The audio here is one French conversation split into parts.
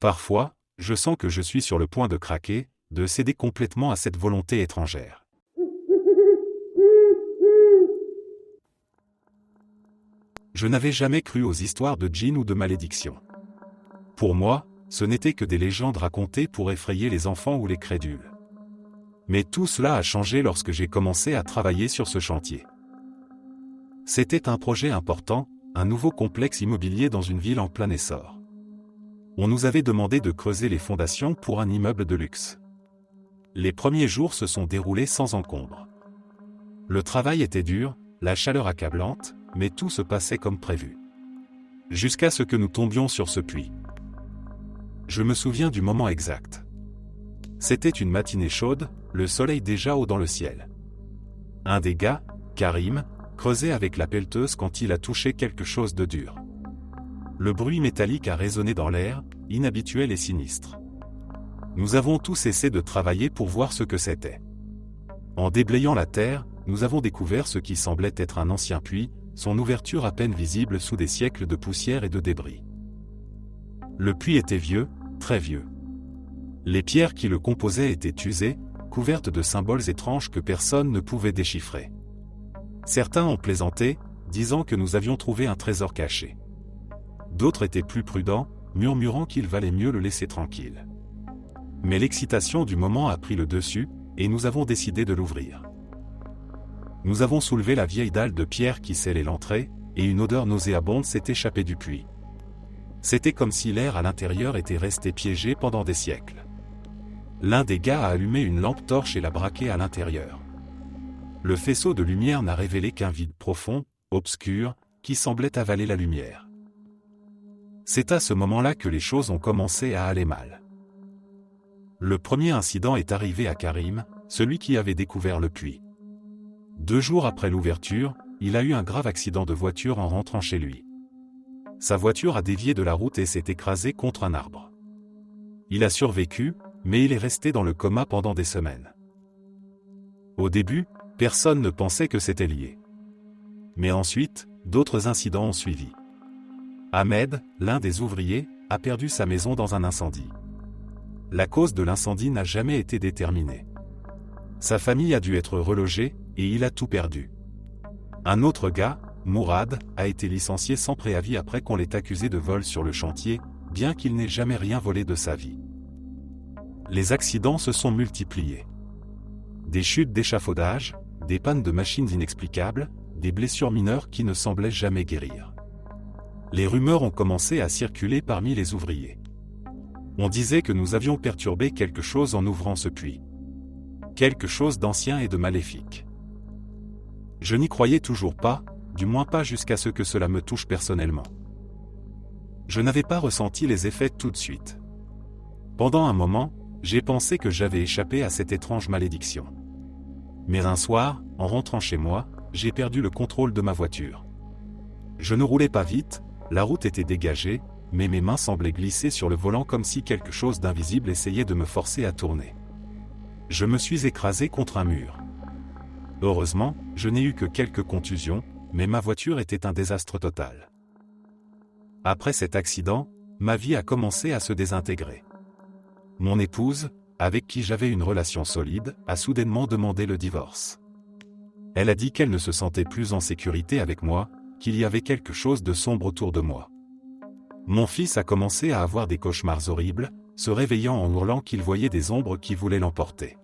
Parfois, je sens que je suis sur le point de craquer, de céder complètement à cette volonté étrangère. Je n'avais jamais cru aux histoires de djinns ou de malédictions. Pour moi, ce n'étaient que des légendes racontées pour effrayer les enfants ou les crédules. Mais tout cela a changé lorsque j'ai commencé à travailler sur ce chantier. C'était un projet important, un nouveau complexe immobilier dans une ville en plein essor. On nous avait demandé de creuser les fondations pour un immeuble de luxe. Les premiers jours se sont déroulés sans encombre. Le travail était dur, la chaleur accablante, mais tout se passait comme prévu. Jusqu'à ce que nous tombions sur ce puits. Je me souviens du moment exact. C'était une matinée chaude, le soleil déjà haut dans le ciel. Un des gars, Karim, creusait avec la pelleteuse quand il a touché quelque chose de dur. Le bruit métallique a résonné dans l'air, inhabituel et sinistre. Nous avons tous cessé de travailler pour voir ce que c'était. En déblayant la terre, nous avons découvert ce qui semblait être un ancien puits, son ouverture à peine visible sous des siècles de poussière et de débris. Le puits était vieux, très vieux. Les pierres qui le composaient étaient usées, couvertes de symboles étranges que personne ne pouvait déchiffrer. Certains ont plaisanté, disant que nous avions trouvé un trésor caché. D'autres étaient plus prudents, murmurant qu'il valait mieux le laisser tranquille. Mais l'excitation du moment a pris le dessus, et nous avons décidé de l'ouvrir. Nous avons soulevé la vieille dalle de pierre qui scellait l'entrée, et une odeur nauséabonde s'est échappée du puits. C'était comme si l'air à l'intérieur était resté piégé pendant des siècles. L'un des gars a allumé une lampe torche et l'a braquée à l'intérieur. Le faisceau de lumière n'a révélé qu'un vide profond, obscur, qui semblait avaler la lumière. C'est à ce moment-là que les choses ont commencé à aller mal. Le premier incident est arrivé à Karim, celui qui avait découvert le puits. 2 jours après l'ouverture, il a eu un grave accident de voiture en rentrant chez lui. Sa voiture a dévié de la route et s'est écrasée contre un arbre. Il a survécu, mais il est resté dans le coma pendant des semaines. Au début, personne ne pensait que c'était lié. Mais ensuite, d'autres incidents ont suivi. Ahmed, l'un des ouvriers, a perdu sa maison dans un incendie. La cause de l'incendie n'a jamais été déterminée. Sa famille a dû être relogée, et il a tout perdu. Un autre gars, Mourad, a été licencié sans préavis après qu'on l'ait accusé de vol sur le chantier, bien qu'il n'ait jamais rien volé de sa vie. Les accidents se sont multipliés. Des chutes d'échafaudage, des pannes de machines inexplicables, des blessures mineures qui ne semblaient jamais guérir. Les rumeurs ont commencé à circuler parmi les ouvriers. On disait que nous avions perturbé quelque chose en ouvrant ce puits. Quelque chose d'ancien et de maléfique. Je n'y croyais toujours pas, du moins pas jusqu'à ce que cela me touche personnellement. Je n'avais pas ressenti les effets tout de suite. Pendant un moment, j'ai pensé que j'avais échappé à cette étrange malédiction. Mais un soir, en rentrant chez moi, j'ai perdu le contrôle de ma voiture. Je ne roulais pas vite, la route était dégagée, mais mes mains semblaient glisser sur le volant comme si quelque chose d'invisible essayait de me forcer à tourner. Je me suis écrasé contre un mur. Heureusement, je n'ai eu que quelques contusions, mais ma voiture était un désastre total. Après cet accident, ma vie a commencé à se désintégrer. Mon épouse, avec qui j'avais une relation solide, a soudainement demandé le divorce. Elle a dit qu'elle ne se sentait plus en sécurité avec moi, qu'il y avait quelque chose de sombre autour de moi. Mon fils a commencé à avoir des cauchemars horribles, se réveillant en hurlant qu'il voyait des ombres qui voulaient l'emporter.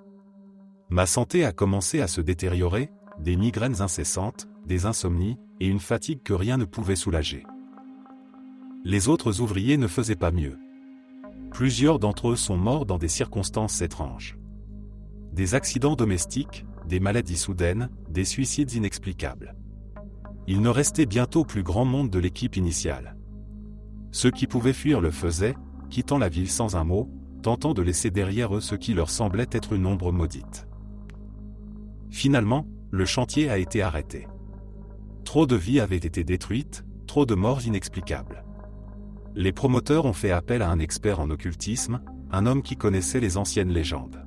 Ma santé a commencé à se détériorer, des migraines incessantes, des insomnies, et une fatigue que rien ne pouvait soulager. Les autres ouvriers ne faisaient pas mieux. Plusieurs d'entre eux sont morts dans des circonstances étranges. Des accidents domestiques, des maladies soudaines, des suicides inexplicables. Il ne restait bientôt plus grand monde de l'équipe initiale. Ceux qui pouvaient fuir le faisaient, quittant la ville sans un mot, tentant de laisser derrière eux ce qui leur semblait être une ombre maudite. Finalement, le chantier a été arrêté. Trop de vies avaient été détruites, trop de morts inexplicables. Les promoteurs ont fait appel à un expert en occultisme, un homme qui connaissait les anciennes légendes.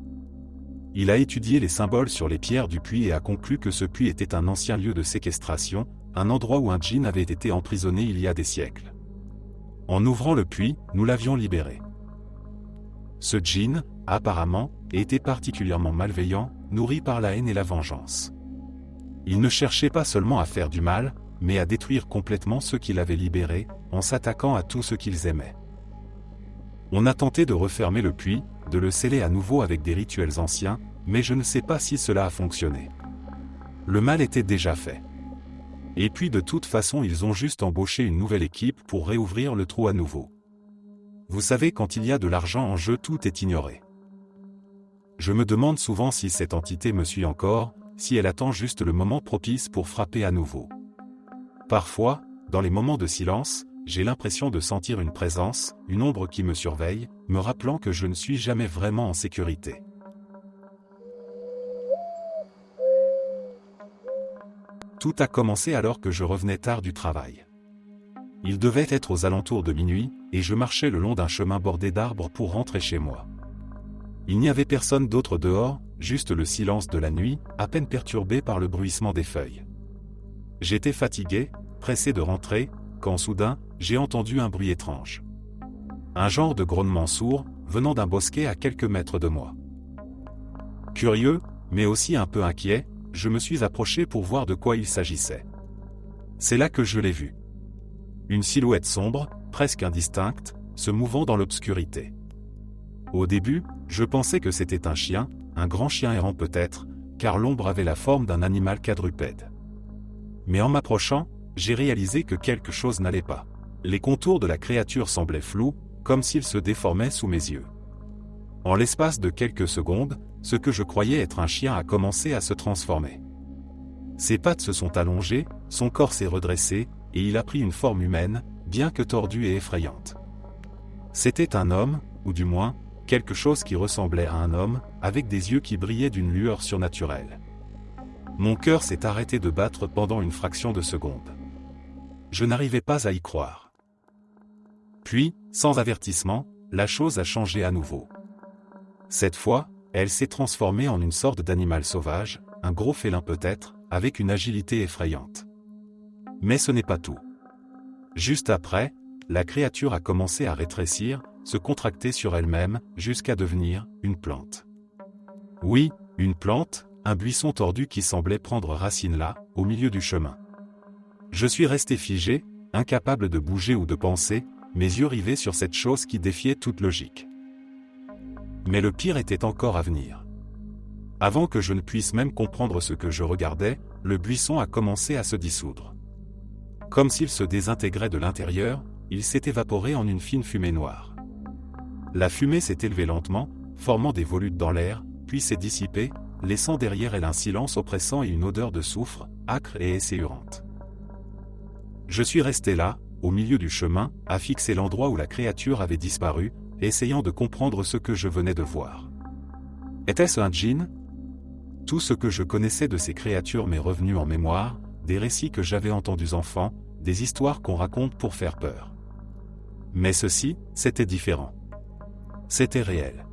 Il a étudié les symboles sur les pierres du puits et a conclu que ce puits était un ancien lieu de séquestration, un endroit où un djinn avait été emprisonné il y a des siècles. En ouvrant le puits, nous l'avions libéré. Ce djinn, apparemment, était particulièrement malveillant, nourri par la haine et la vengeance. Il ne cherchait pas seulement à faire du mal, mais à détruire complètement ceux qu'il avait libérés, en s'attaquant à tout ce qu'ils aimaient. On a tenté de refermer le puits, de le sceller à nouveau avec des rituels anciens, mais je ne sais pas si cela a fonctionné. Le mal était déjà fait. Et puis de toute façon ils ont juste embauché une nouvelle équipe pour réouvrir le trou à nouveau. Vous savez, quand il y a de l'argent en jeu, tout est ignoré. Je me demande souvent si cette entité me suit encore, si elle attend juste le moment propice pour frapper à nouveau. Parfois, dans les moments de silence, j'ai l'impression de sentir une présence, une ombre qui me surveille, me rappelant que je ne suis jamais vraiment en sécurité. Tout a commencé alors que je revenais tard du travail. Il devait être aux alentours de minuit, et je marchais le long d'un chemin bordé d'arbres pour rentrer chez moi. Il n'y avait personne d'autre dehors, juste le silence de la nuit, à peine perturbé par le bruissement des feuilles. J'étais fatigué, pressé de rentrer, quand soudain, j'ai entendu un bruit étrange. Un genre de grognement sourd, venant d'un bosquet à quelques mètres de moi. Curieux, mais aussi un peu inquiet, je me suis approché pour voir de quoi il s'agissait. C'est là que je l'ai vu. Une silhouette sombre, presque indistincte, se mouvant dans l'obscurité. Au début, je pensais que c'était un chien, un grand chien errant peut-être, car l'ombre avait la forme d'un animal quadrupède. Mais en m'approchant, j'ai réalisé que quelque chose n'allait pas. Les contours de la créature semblaient flous, comme s'ils se déformaient sous mes yeux. En l'espace de quelques secondes, ce que je croyais être un chien a commencé à se transformer. Ses pattes se sont allongées, son corps s'est redressé, et il a pris une forme humaine, bien que tordue et effrayante. C'était un homme, ou du moins, quelque chose qui ressemblait à un homme, avec des yeux qui brillaient d'une lueur surnaturelle. Mon cœur s'est arrêté de battre pendant une fraction de seconde. Je n'arrivais pas à y croire. Puis, sans avertissement, la chose a changé à nouveau. Cette fois, elle s'est transformée en une sorte d'animal sauvage, un gros félin peut-être, avec une agilité effrayante. Mais ce n'est pas tout. Juste après, la créature a commencé à rétrécir, se contracter sur elle-même, jusqu'à devenir une plante. Oui, une plante, un buisson tordu qui semblait prendre racine là, au milieu du chemin. Je suis resté figé, incapable de bouger ou de penser, mes yeux rivés sur cette chose qui défiait toute logique. Mais le pire était encore à venir. Avant que je ne puisse même comprendre ce que je regardais, le buisson a commencé à se dissoudre. Comme s'il se désintégrait de l'intérieur, il s'est évaporé en une fine fumée noire. La fumée s'est élevée lentement, formant des volutes dans l'air, puis s'est dissipée, laissant derrière elle un silence oppressant et une odeur de soufre, âcre et esséurante. Je suis resté là, au milieu du chemin, à fixer l'endroit où la créature avait disparu, essayant de comprendre ce que je venais de voir. Était-ce un djinn ? Tout ce que je connaissais de ces créatures m'est revenu en mémoire, des récits que j'avais entendus enfant, des histoires qu'on raconte pour faire peur. Mais ceci, c'était différent. C'était réel.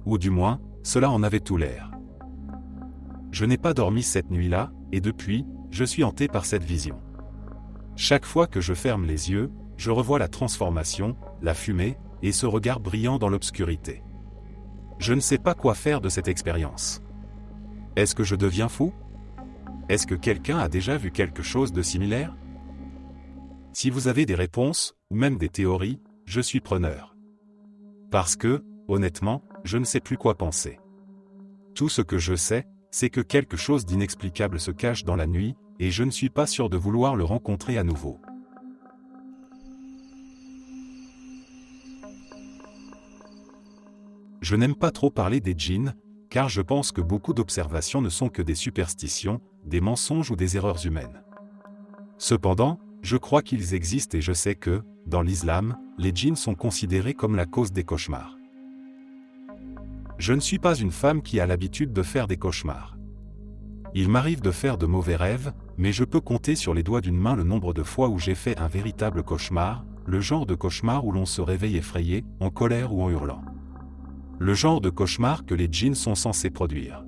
Ou du moins, cela en avait tout l'air. Je n'ai pas dormi cette nuit-là, et depuis, je suis hanté par cette vision. Chaque fois que je ferme les yeux, je revois la transformation, la fumée, et ce regard brillant dans l'obscurité. Je ne sais pas quoi faire de cette expérience. Est-ce que je deviens fou ? Est-ce que quelqu'un a déjà vu quelque chose de similaire ? Si vous avez des réponses, ou même des théories, je suis preneur. Parce que, honnêtement, je ne sais plus quoi penser. Tout ce que je sais, c'est que quelque chose d'inexplicable se cache dans la nuit, et je ne suis pas sûr de vouloir le rencontrer à nouveau. Je n'aime pas trop parler des djinns, car je pense que beaucoup d'observations ne sont que des superstitions, des mensonges ou des erreurs humaines. Cependant, je crois qu'ils existent et je sais que, dans l'islam, les djinns sont considérés comme la cause des cauchemars. Je ne suis pas une femme qui a l'habitude de faire des cauchemars. Il m'arrive de faire de mauvais rêves, mais je peux compter sur les doigts d'une main le nombre de fois où j'ai fait un véritable cauchemar, le genre de cauchemar où l'on se réveille effrayé, en colère ou en hurlant. Le genre de cauchemar que les djinns sont censés produire.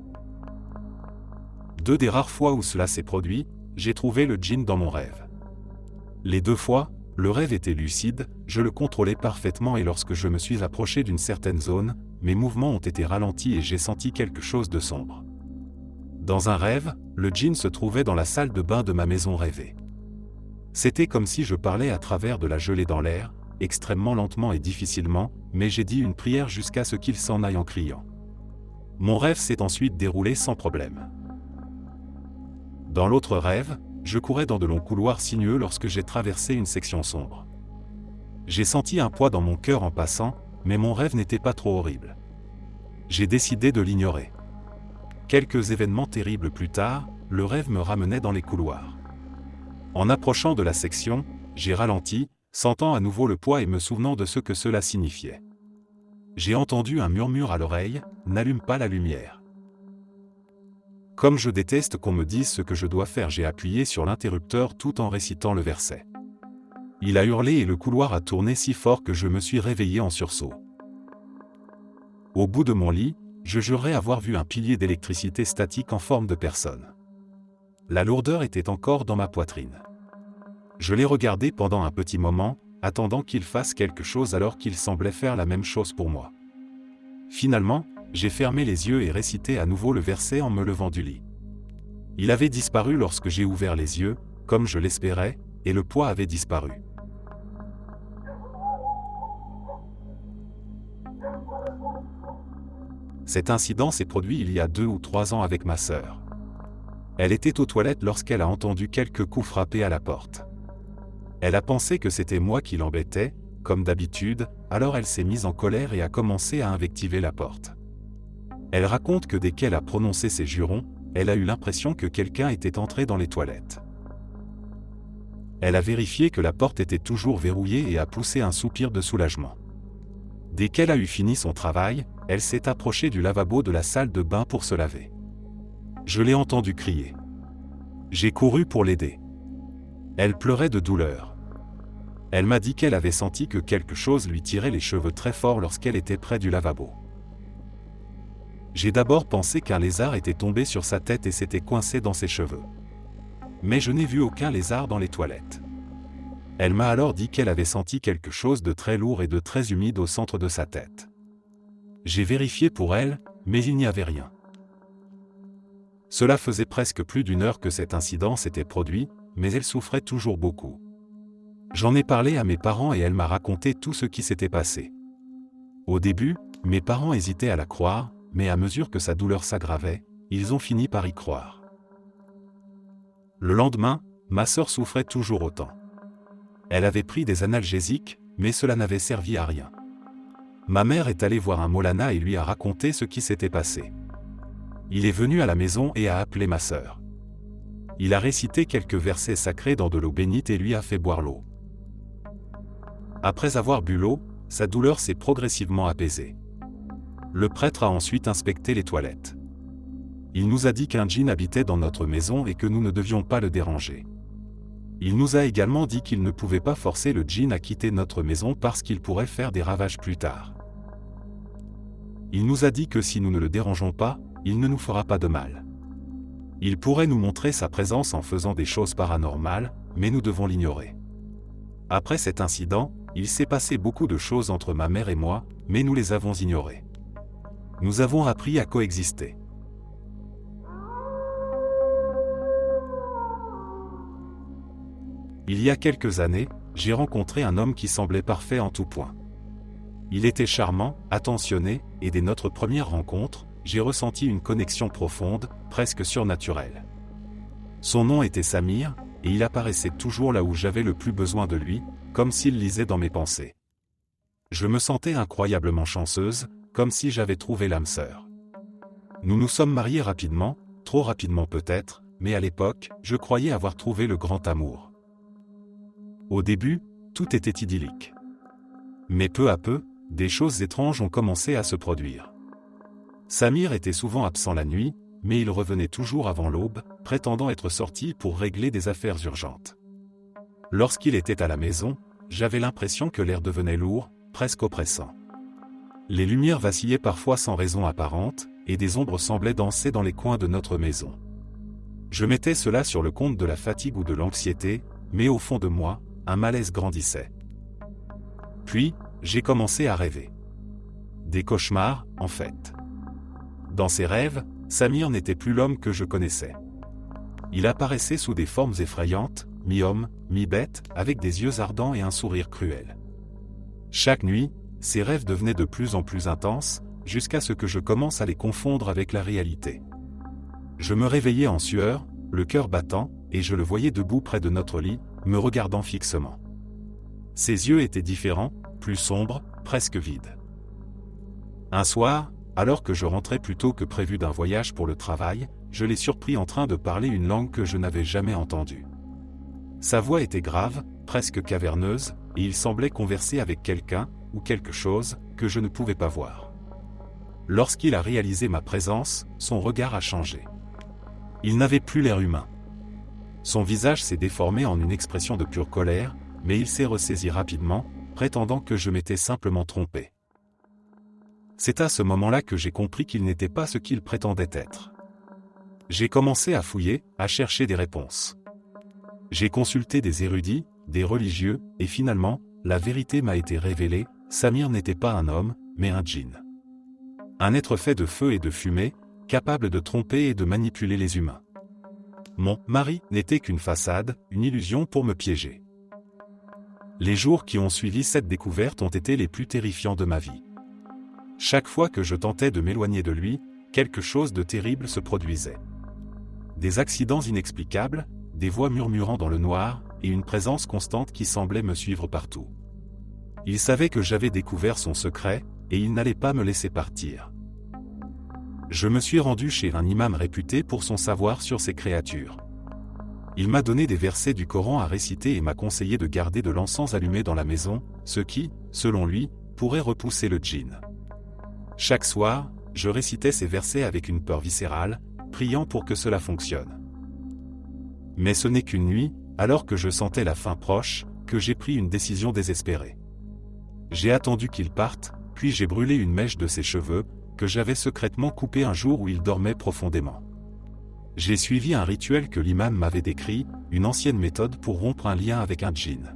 2 des rares fois où cela s'est produit, j'ai trouvé le djinn dans mon rêve. Les 2 fois, Le rêve était lucide, je le contrôlais parfaitement et lorsque je me suis approché d'une certaine zone, mes mouvements ont été ralentis et j'ai senti quelque chose de sombre. Dans un rêve, le djinn se trouvait dans la salle de bain de ma maison rêvée. C'était comme si je parlais à travers de la gelée dans l'air, extrêmement lentement et difficilement, mais j'ai dit une prière jusqu'à ce qu'il s'en aille en criant. Mon rêve s'est ensuite déroulé sans problème. Dans l'autre rêve, je courais dans de longs couloirs sinueux lorsque j'ai traversé une section sombre. J'ai senti un poids dans mon cœur en passant, mais mon rêve n'était pas trop horrible. J'ai décidé de l'ignorer. Quelques événements terribles plus tard, le rêve me ramenait dans les couloirs. En approchant de la section, j'ai ralenti, sentant à nouveau le poids et me souvenant de ce que cela signifiait. J'ai entendu un murmure à l'oreille, « N'allume pas la lumière ». Comme je déteste qu'on me dise ce que je dois faire, j'ai appuyé sur l'interrupteur tout en récitant le verset. Il a hurlé et le couloir a tourné si fort que je me suis réveillé en sursaut. Au bout de mon lit, je jurerais avoir vu un pilier d'électricité statique en forme de personne. La lourdeur était encore dans ma poitrine. Je l'ai regardé pendant un petit moment, attendant qu'il fasse quelque chose alors qu'il semblait faire la même chose pour moi. Finalement, j'ai fermé les yeux et récité à nouveau le verset en me levant du lit. Il avait disparu lorsque j'ai ouvert les yeux, comme je l'espérais, et le poids avait disparu. Cet incident s'est produit il y a 2 ou 3 ans avec ma sœur. Elle était aux toilettes lorsqu'elle a entendu quelques coups frapper à la porte. Elle a pensé que c'était moi qui l'embêtais, comme d'habitude, alors elle s'est mise en colère et a commencé à invectiver la porte. Elle raconte que dès qu'elle a prononcé ses jurons, elle a eu l'impression que quelqu'un était entré dans les toilettes. Elle a vérifié que la porte était toujours verrouillée et a poussé un soupir de soulagement. Dès qu'elle a eu fini son travail, elle s'est approchée du lavabo de la salle de bain pour se laver. Je l'ai entendue crier. J'ai couru pour l'aider. Elle pleurait de douleur. Elle m'a dit qu'elle avait senti que quelque chose lui tirait les cheveux très fort lorsqu'elle était près du lavabo. J'ai d'abord pensé qu'un lézard était tombé sur sa tête et s'était coincé dans ses cheveux. Mais je n'ai vu aucun lézard dans les toilettes. Elle m'a alors dit qu'elle avait senti quelque chose de très lourd et de très humide au centre de sa tête. J'ai vérifié pour elle, mais il n'y avait rien. Cela faisait presque plus d'1 heure que cet incident s'était produit, mais elle souffrait toujours beaucoup. J'en ai parlé à mes parents et elle m'a raconté tout ce qui s'était passé. Au début, mes parents hésitaient à la croire, mais à mesure que sa douleur s'aggravait, ils ont fini par y croire. Le lendemain, ma sœur souffrait toujours autant. Elle avait pris des analgésiques, mais cela n'avait servi à rien. Ma mère est allée voir un Molana et lui a raconté ce qui s'était passé. Il est venu à la maison et a appelé ma sœur. Il a récité quelques versets sacrés dans de l'eau bénite et lui a fait boire l'eau. Après avoir bu l'eau, sa douleur s'est progressivement apaisée. Le prêtre a ensuite inspecté les toilettes. Il nous a dit qu'un djinn habitait dans notre maison et que nous ne devions pas le déranger. Il nous a également dit qu'il ne pouvait pas forcer le djinn à quitter notre maison parce qu'il pourrait faire des ravages plus tard. Il nous a dit que si nous ne le dérangeons pas, il ne nous fera pas de mal. Il pourrait nous montrer sa présence en faisant des choses paranormales, mais nous devons l'ignorer. Après cet incident, il s'est passé beaucoup de choses entre ma mère et moi, mais nous les avons ignorées. Nous avons appris à coexister. Il y a quelques années, j'ai rencontré un homme qui semblait parfait en tout point. Il était charmant, attentionné, et dès notre première rencontre, j'ai ressenti une connexion profonde, presque surnaturelle. Son nom était Samir, et il apparaissait toujours là où j'avais le plus besoin de lui, comme s'il lisait dans mes pensées. Je me sentais incroyablement chanceuse, comme si j'avais trouvé l'âme sœur. Nous nous sommes mariés rapidement, trop rapidement peut-être, mais à l'époque, je croyais avoir trouvé le grand amour. Au début, tout était idyllique. Mais peu à peu, des choses étranges ont commencé à se produire. Samir était souvent absent la nuit, mais il revenait toujours avant l'aube, prétendant être sorti pour régler des affaires urgentes. Lorsqu'il était à la maison, j'avais l'impression que l'air devenait lourd, presque oppressant. Les lumières vacillaient parfois sans raison apparente, et des ombres semblaient danser dans les coins de notre maison. Je mettais cela sur le compte de la fatigue ou de l'anxiété, mais au fond de moi, un malaise grandissait. Puis, j'ai commencé à rêver. Des cauchemars, en fait. Dans ces rêves, Samir n'était plus l'homme que je connaissais. Il apparaissait sous des formes effrayantes, mi-homme, mi-bête, avec des yeux ardents et un sourire cruel. Chaque nuit, ces rêves devenaient de plus en plus intenses, jusqu'à ce que je commence à les confondre avec la réalité. Je me réveillais en sueur, le cœur battant, et je le voyais debout près de notre lit, me regardant fixement. Ses yeux étaient différents, plus sombres, presque vides. Un soir, alors que je rentrais plus tôt que prévu d'un voyage pour le travail, je l'ai surpris en train de parler une langue que je n'avais jamais entendue. Sa voix était grave, presque caverneuse, et il semblait converser avec quelqu'un, ou quelque chose, que je ne pouvais pas voir. Lorsqu'il a réalisé ma présence, son regard a changé. Il n'avait plus l'air humain. Son visage s'est déformé en une expression de pure colère, mais il s'est ressaisi rapidement, prétendant que je m'étais simplement trompé. C'est à ce moment-là que j'ai compris qu'il n'était pas ce qu'il prétendait être. J'ai commencé à fouiller, à chercher des réponses. J'ai consulté des érudits, des religieux, et finalement, la vérité m'a été révélée, Samir n'était pas un homme, mais un djinn. Un être fait de feu et de fumée, capable de tromper et de manipuler les humains. Mon mari n'était qu'une façade, une illusion pour me piéger. Les jours qui ont suivi cette découverte ont été les plus terrifiants de ma vie. Chaque fois que je tentais de m'éloigner de lui, quelque chose de terrible se produisait. Des accidents inexplicables, des voix murmurant dans le noir, et une présence constante qui semblait me suivre partout. Il savait que j'avais découvert son secret, et il n'allait pas me laisser partir. Je me suis rendu chez un imam réputé pour son savoir sur ces créatures. Il m'a donné des versets du Coran à réciter et m'a conseillé de garder de l'encens allumé dans la maison, ce qui, selon lui, pourrait repousser le djinn. Chaque soir, je récitais ces versets avec une peur viscérale, priant pour que cela fonctionne. Mais ce n'est qu'une nuit, alors que je sentais la fin proche, que j'ai pris une décision désespérée. J'ai attendu qu'il parte, puis j'ai brûlé une mèche de ses cheveux, que j'avais secrètement coupé un jour où il dormait profondément. J'ai suivi un rituel que l'imam m'avait décrit, une ancienne méthode pour rompre un lien avec un djinn.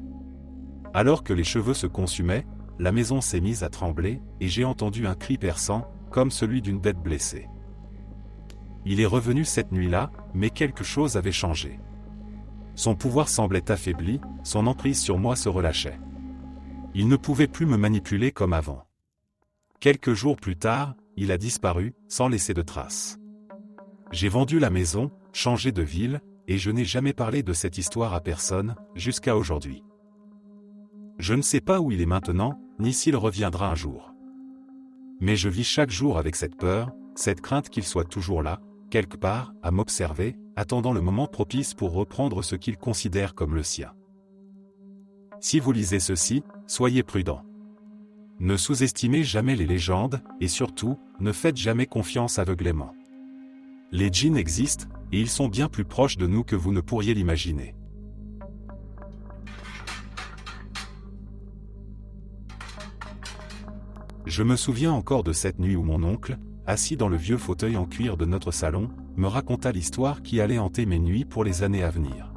Alors que les cheveux se consumaient, la maison s'est mise à trembler, et j'ai entendu un cri perçant, comme celui d'une bête blessée. Il est revenu cette nuit-là, mais quelque chose avait changé. Son pouvoir semblait affaibli, son emprise sur moi se relâchait. Il ne pouvait plus me manipuler comme avant. Quelques jours plus tard, il a disparu, sans laisser de traces. J'ai vendu la maison, changé de ville, et je n'ai jamais parlé de cette histoire à personne, jusqu'à aujourd'hui. Je ne sais pas où il est maintenant, ni s'il reviendra un jour. Mais je vis chaque jour avec cette peur, cette crainte qu'il soit toujours là, quelque part, à m'observer, attendant le moment propice pour reprendre ce qu'il considère comme le sien. Si vous lisez ceci, soyez prudents. Ne sous-estimez jamais les légendes, et surtout, ne faites jamais confiance aveuglément. Les djinns existent, et ils sont bien plus proches de nous que vous ne pourriez l'imaginer. Je me souviens encore de cette nuit où mon oncle, assis dans le vieux fauteuil en cuir de notre salon, me raconta l'histoire qui allait hanter mes nuits pour les années à venir.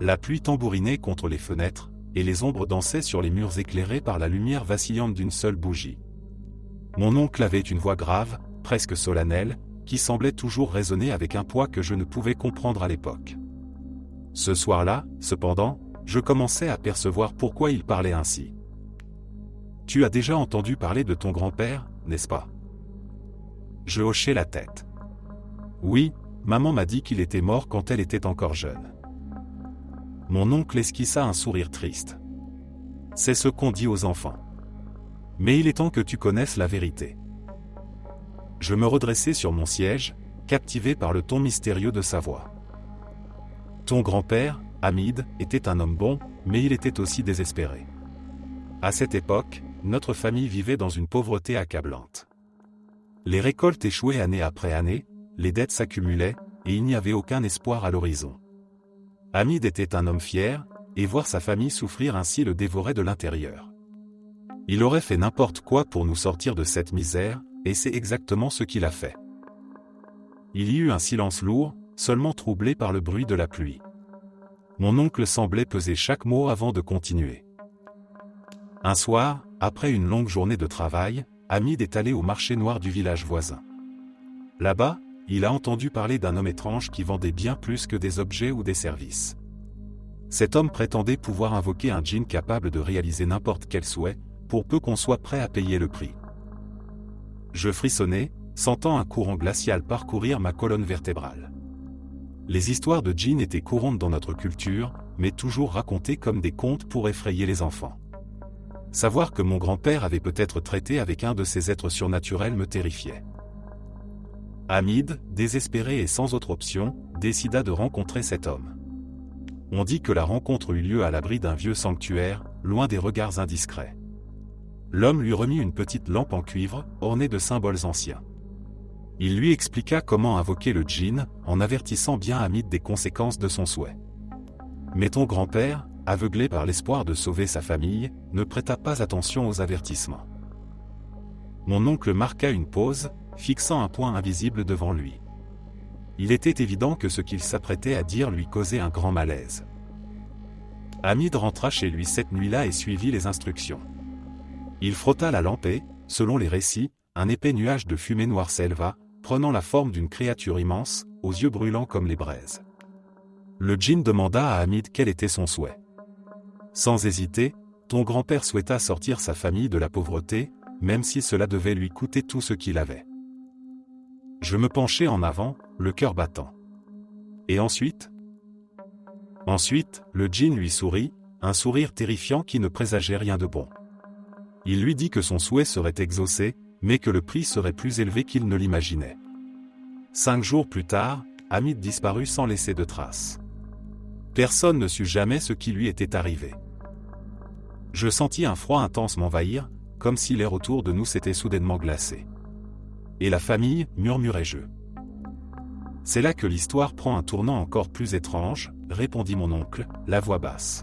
La pluie tambourinait contre les fenêtres, et les ombres dansaient sur les murs éclairés par la lumière vacillante d'une seule bougie. Mon oncle avait une voix grave, presque solennelle, qui semblait toujours résonner avec un poids que je ne pouvais comprendre à l'époque. Ce soir-là, cependant, je commençais à percevoir pourquoi il parlait ainsi. « Tu as déjà entendu parler de ton grand-père, n'est-ce pas ?» Je hochai la tête. « Oui, maman m'a dit qu'il était mort quand elle était encore jeune. » Mon oncle esquissa un sourire triste. « C'est ce qu'on dit aux enfants. Mais il est temps que tu connaisses la vérité. » Je me redressai sur mon siège, captivé par le ton mystérieux de sa voix. « Ton grand-père, Hamid, était un homme bon, mais il était aussi désespéré. À cette époque, notre famille vivait dans une pauvreté accablante. Les récoltes échouaient année après année, les dettes s'accumulaient, et il n'y avait aucun espoir à l'horizon. Hamid était un homme fier, et voir sa famille souffrir ainsi le dévorait de l'intérieur. Il aurait fait n'importe quoi pour nous sortir de cette misère, et c'est exactement ce qu'il a fait. Il y eut un silence lourd, seulement troublé par le bruit de la pluie. Mon oncle semblait peser chaque mot avant de continuer. Un soir, après une longue journée de travail, Hamid est allé au marché noir du village voisin. Là-bas, il a entendu parler d'un homme étrange qui vendait bien plus que des objets ou des services. Cet homme prétendait pouvoir invoquer un djinn capable de réaliser n'importe quel souhait, pour peu qu'on soit prêt à payer le prix. Je frissonnais, sentant un courant glacial parcourir ma colonne vertébrale. Les histoires de djinns étaient courantes dans notre culture, mais toujours racontées comme des contes pour effrayer les enfants. Savoir que mon grand-père avait peut-être traité avec un de ces êtres surnaturels me terrifiait. Hamid, désespéré et sans autre option, décida de rencontrer cet homme. On dit que la rencontre eut lieu à l'abri d'un vieux sanctuaire, loin des regards indiscrets. L'homme lui remit une petite lampe en cuivre, ornée de symboles anciens. Il lui expliqua comment invoquer le djinn, en avertissant bien Hamid des conséquences de son souhait. Mais ton grand-père, aveuglé par l'espoir de sauver sa famille, ne prêta pas attention aux avertissements. Mon oncle marqua une pause, fixant un point invisible devant lui. Il était évident que ce qu'il s'apprêtait à dire lui causait un grand malaise. Hamid rentra chez lui cette nuit-là et suivit les instructions. Il frotta la lampe et, selon les récits, un épais nuage de fumée noire s'éleva, prenant la forme d'une créature immense, aux yeux brûlants comme les braises. Le djinn demanda à Hamid quel était son souhait. Sans hésiter, ton grand-père souhaita sortir sa famille de la pauvreté, même si cela devait lui coûter tout ce qu'il avait. Je me penchai en avant, le cœur battant. Et ensuite ? Ensuite, le djinn lui sourit, un sourire terrifiant qui ne présageait rien de bon. Il lui dit que son souhait serait exaucé, mais que le prix serait plus élevé qu'il ne l'imaginait. 5 jours plus tard, Hamid disparut sans laisser de traces. Personne ne sut jamais ce qui lui était arrivé. Je sentis un froid intense m'envahir, comme si l'air autour de nous s'était soudainement glacé. Et la famille, murmurai-je. C'est là que l'histoire prend un tournant encore plus étrange, répondit mon oncle, la voix basse.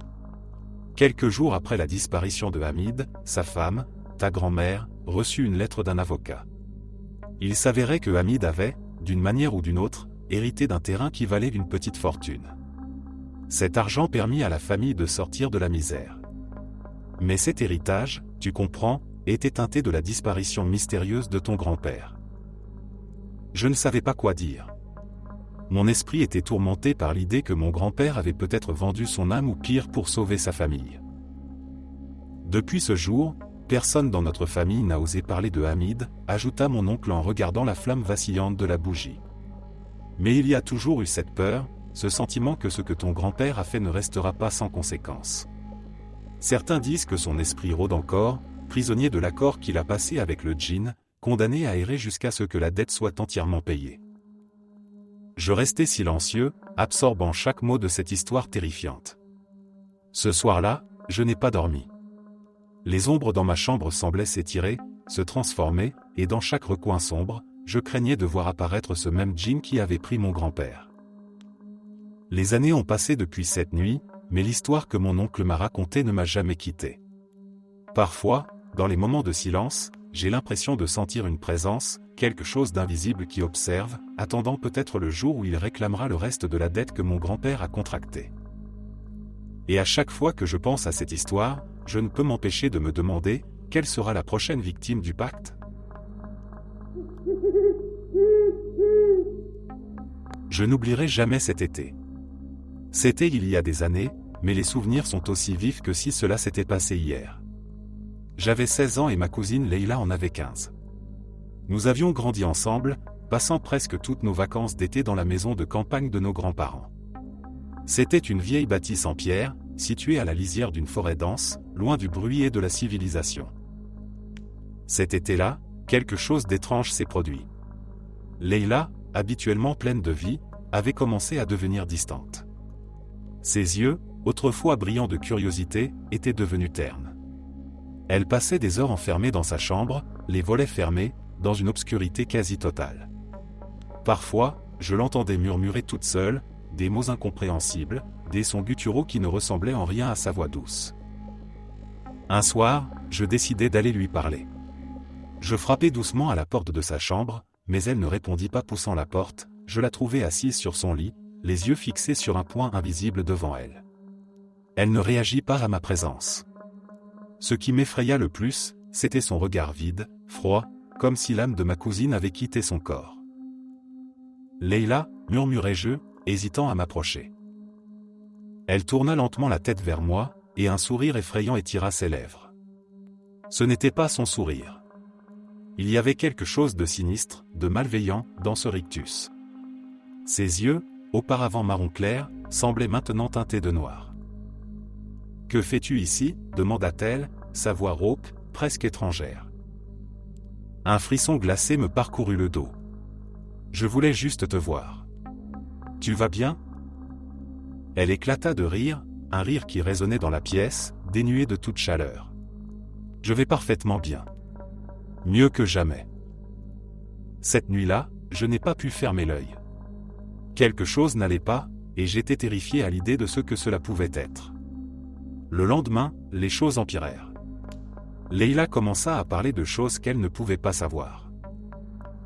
Quelques jours après la disparition de Hamid, sa femme, ta grand-mère, reçut une lettre d'un avocat. Il s'avérait que Hamid avait, d'une manière ou d'une autre, hérité d'un terrain qui valait une petite fortune. Cet argent permit à la famille de sortir de la misère. Mais cet héritage, tu comprends, était teinté de la disparition mystérieuse de ton grand-père. Je ne savais pas quoi dire. Mon esprit était tourmenté par l'idée que mon grand-père avait peut-être vendu son âme ou pire pour sauver sa famille. Depuis ce jour, personne dans notre famille n'a osé parler de Hamid, ajouta mon oncle en regardant la flamme vacillante de la bougie. Mais il y a toujours eu cette peur, ce sentiment que ce que ton grand-père a fait ne restera pas sans conséquence. Certains disent que son esprit rôde encore, prisonnier de l'accord qu'il a passé avec le djinn, condamné à errer jusqu'à ce que la dette soit entièrement payée. Je restai silencieux, absorbant chaque mot de cette histoire terrifiante. Ce soir-là, je n'ai pas dormi. Les ombres dans ma chambre semblaient s'étirer, se transformer, et dans chaque recoin sombre, je craignais de voir apparaître ce même djinn qui avait pris mon grand-père. Les années ont passé depuis cette nuit, mais l'histoire que mon oncle m'a racontée ne m'a jamais quitté. Parfois, dans les moments de silence, j'ai l'impression de sentir une présence, quelque chose d'invisible qui observe, attendant peut-être le jour où il réclamera le reste de la dette que mon grand-père a contractée. Et à chaque fois que je pense à cette histoire, je ne peux m'empêcher de me demander, quelle sera la prochaine victime du pacte ? Je n'oublierai jamais cet été. C'était il y a des années, mais les souvenirs sont aussi vifs que si cela s'était passé hier. J'avais 16 ans et ma cousine Leïla en avait 15. Nous avions grandi ensemble, passant presque toutes nos vacances d'été dans la maison de campagne de nos grands-parents. C'était une vieille bâtisse en pierre, située à la lisière d'une forêt dense, loin du bruit et de la civilisation. Cet été-là, quelque chose d'étrange s'est produit. Leïla, habituellement pleine de vie, avait commencé à devenir distante. Ses yeux, autrefois brillants de curiosité, étaient devenus ternes. Elle passait des heures enfermée dans sa chambre, les volets fermés, dans une obscurité quasi totale. Parfois, je l'entendais murmurer toute seule, des mots incompréhensibles, des sons gutturaux qui ne ressemblaient en rien à sa voix douce. Un soir, je décidai d'aller lui parler. Je frappai doucement à la porte de sa chambre, mais elle ne répondit pas poussant la porte, je la trouvai assise sur son lit, les yeux fixés sur un point invisible devant elle. Elle ne réagit pas à ma présence. Ce qui m'effraya le plus, c'était son regard vide, froid, comme si l'âme de ma cousine avait quitté son corps. « Leila » murmurai-je, hésitant à m'approcher. Elle tourna lentement la tête vers moi, et un sourire effrayant étira ses lèvres. Ce n'était pas son sourire. Il y avait quelque chose de sinistre, de malveillant, dans ce rictus. Ses yeux, auparavant marron clair, semblaient maintenant teintés de noir. « Que fais-tu ici » demanda-t-elle, sa voix rauque, presque étrangère. Un frisson glacé me parcourut le dos. « Je voulais juste te voir. Tu vas bien ?» Elle éclata de rire, un rire qui résonnait dans la pièce, dénué de toute chaleur. « Je vais parfaitement bien. Mieux que jamais. Cette nuit-là, je n'ai pas pu fermer l'œil. Quelque chose n'allait pas, et j'étais terrifié à l'idée de ce que cela pouvait être. Le lendemain, les choses empirèrent. Leila commença à parler de choses qu'elle ne pouvait pas savoir.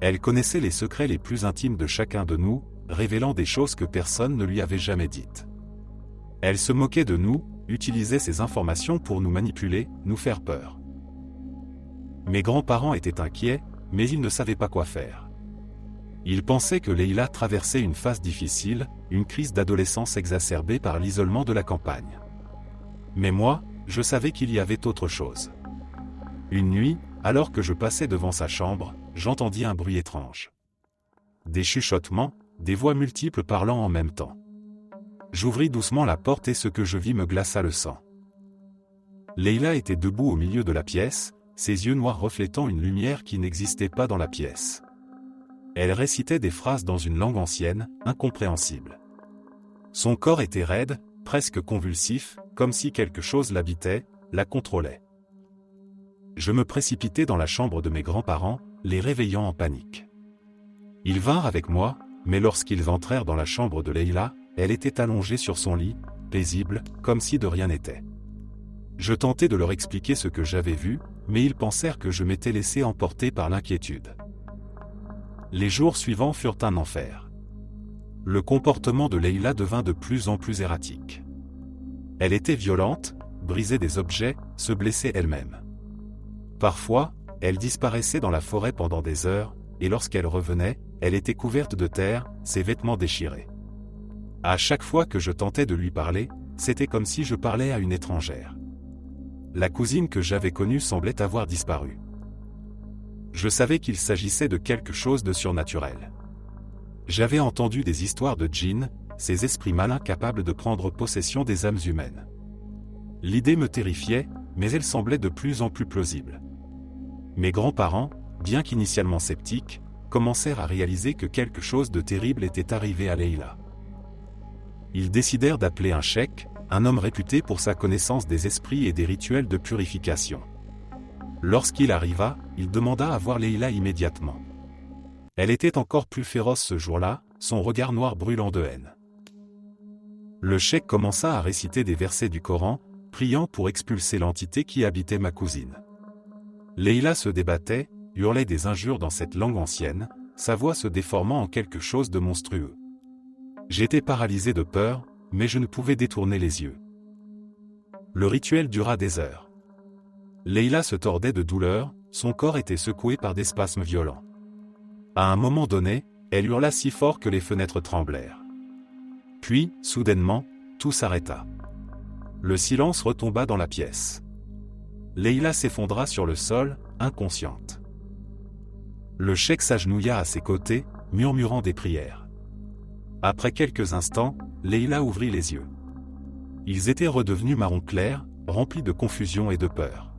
Elle connaissait les secrets les plus intimes de chacun de nous, révélant des choses que personne ne lui avait jamais dites. Elle se moquait de nous, utilisait ces informations pour nous manipuler, nous faire peur. Mes grands-parents étaient inquiets, mais ils ne savaient pas quoi faire. Ils pensaient que Leila traversait une phase difficile, une crise d'adolescence exacerbée par l'isolement de la campagne. Mais moi, je savais qu'il y avait autre chose. Une nuit, alors que je passais devant sa chambre, j'entendis un bruit étrange. Des chuchotements, des voix multiples parlant en même temps. J'ouvris doucement la porte et ce que je vis me glaça le sang. Leila était debout au milieu de la pièce, ses yeux noirs reflétant une lumière qui n'existait pas dans la pièce. Elle récitait des phrases dans une langue ancienne, incompréhensible. Son corps était raide, presque convulsif, comme si quelque chose l'habitait, la contrôlait. Je me précipitai dans la chambre de mes grands-parents, les réveillant en panique. Ils vinrent avec moi, mais lorsqu'ils entrèrent dans la chambre de Leila, elle était allongée sur son lit, paisible, comme si de rien n'était. Je tentai de leur expliquer ce que j'avais vu, mais ils pensèrent que je m'étais laissé emporter par l'inquiétude. Les jours suivants furent un enfer. Le comportement de Leila devint de plus en plus erratique. Elle était violente, brisait des objets, se blessait elle-même. Parfois, elle disparaissait dans la forêt pendant des heures, et lorsqu'elle revenait, elle était couverte de terre, ses vêtements déchirés. À chaque fois que je tentais de lui parler, c'était comme si je parlais à une étrangère. La cousine que j'avais connue semblait avoir disparu. Je savais qu'il s'agissait de quelque chose de surnaturel. J'avais entendu des histoires de djinns, ces esprits malins capables de prendre possession des âmes humaines. L'idée me terrifiait, mais elle semblait de plus en plus plausible. Mes grands-parents, bien qu'initialement sceptiques, commencèrent à réaliser que quelque chose de terrible était arrivé à Leila. Ils décidèrent d'appeler un cheikh, un homme réputé pour sa connaissance des esprits et des rituels de purification. Lorsqu'il arriva, il demanda à voir Leila immédiatement. Elle était encore plus féroce ce jour-là, son regard noir brûlant de haine. Le cheikh commença à réciter des versets du Coran, priant pour expulser l'entité qui habitait ma cousine. Leila se débattait, hurlait des injures dans cette langue ancienne, sa voix se déformant en quelque chose de monstrueux. J'étais paralysé de peur, mais je ne pouvais détourner les yeux. Le rituel dura des heures. Leila se tordait de douleur, son corps était secoué par des spasmes violents. À un moment donné, elle hurla si fort que les fenêtres tremblèrent. Puis, soudainement, tout s'arrêta. Le silence retomba dans la pièce. Leila s'effondra sur le sol, inconsciente. Le cheikh s'agenouilla à ses côtés, murmurant des prières. Après quelques instants, Leila ouvrit les yeux. Ils étaient redevenus marron clair, remplis de confusion et de peur.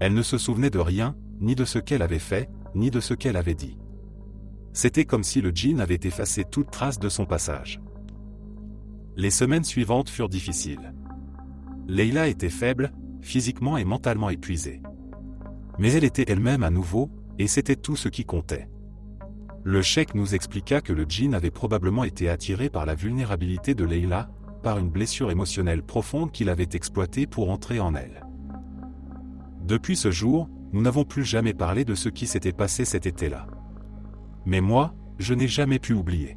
Elle ne se souvenait de rien, ni de ce qu'elle avait fait, ni de ce qu'elle avait dit. C'était comme si le djinn avait effacé toute trace de son passage. Les semaines suivantes furent difficiles. Leila était faible, physiquement et mentalement épuisée. Mais elle était elle-même à nouveau, et c'était tout ce qui comptait. Le cheikh nous expliqua que le djinn avait probablement été attiré par la vulnérabilité de Leila, par une blessure émotionnelle profonde qu'il avait exploitée pour entrer en elle. Depuis ce jour, nous n'avons plus jamais parlé de ce qui s'était passé cet été-là. Mais moi, je n'ai jamais pu oublier.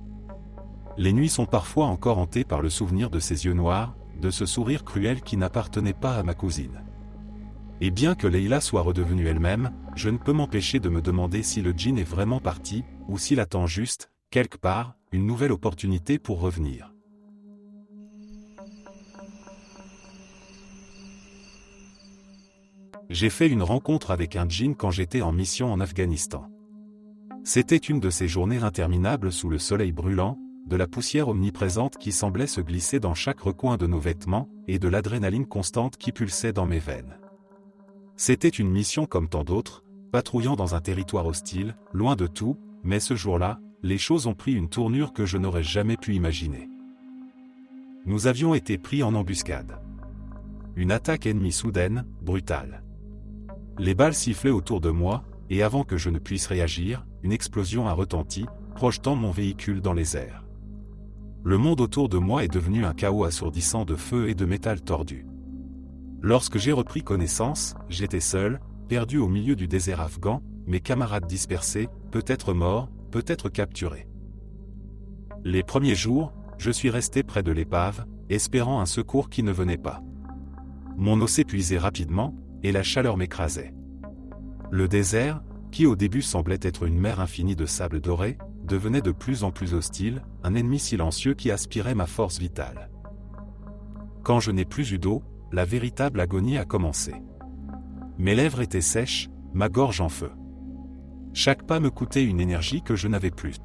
Les nuits sont parfois encore hantées par le souvenir de ses yeux noirs, de ce sourire cruel qui n'appartenait pas à ma cousine. Et bien que Leila soit redevenue elle-même, je ne peux m'empêcher de me demander si le djinn est vraiment parti, ou s'il attend juste, quelque part, une nouvelle opportunité pour revenir. J'ai fait une rencontre avec un djinn quand j'étais en mission en Afghanistan. C'était une de ces journées interminables sous le soleil brûlant, de la poussière omniprésente qui semblait se glisser dans chaque recoin de nos vêtements, et de l'adrénaline constante qui pulsait dans mes veines. C'était une mission comme tant d'autres, patrouillant dans un territoire hostile, loin de tout, mais ce jour-là, les choses ont pris une tournure que je n'aurais jamais pu imaginer. Nous avions été pris en embuscade. Une attaque ennemie soudaine, brutale. Les balles sifflaient autour de moi, et avant que je ne puisse réagir, une explosion a retenti, projetant mon véhicule dans les airs. Le monde autour de moi est devenu un chaos assourdissant de feu et de métal tordu. Lorsque j'ai repris connaissance, j'étais seul, perdu au milieu du désert afghan, mes camarades dispersés, peut-être morts, peut-être capturés. Les premiers jours, je suis resté près de l'épave, espérant un secours qui ne venait pas. Mon eau s'épuisait rapidement, et la chaleur m'écrasait. Le désert, qui au début semblait être une mer infinie de sable doré, devenait de plus en plus hostile, un ennemi silencieux qui aspirait ma force vitale. Quand je n'ai plus eu d'eau, la véritable agonie a commencé. Mes lèvres étaient sèches, ma gorge en feu. Chaque pas me coûtait une énergie que je n'avais plus.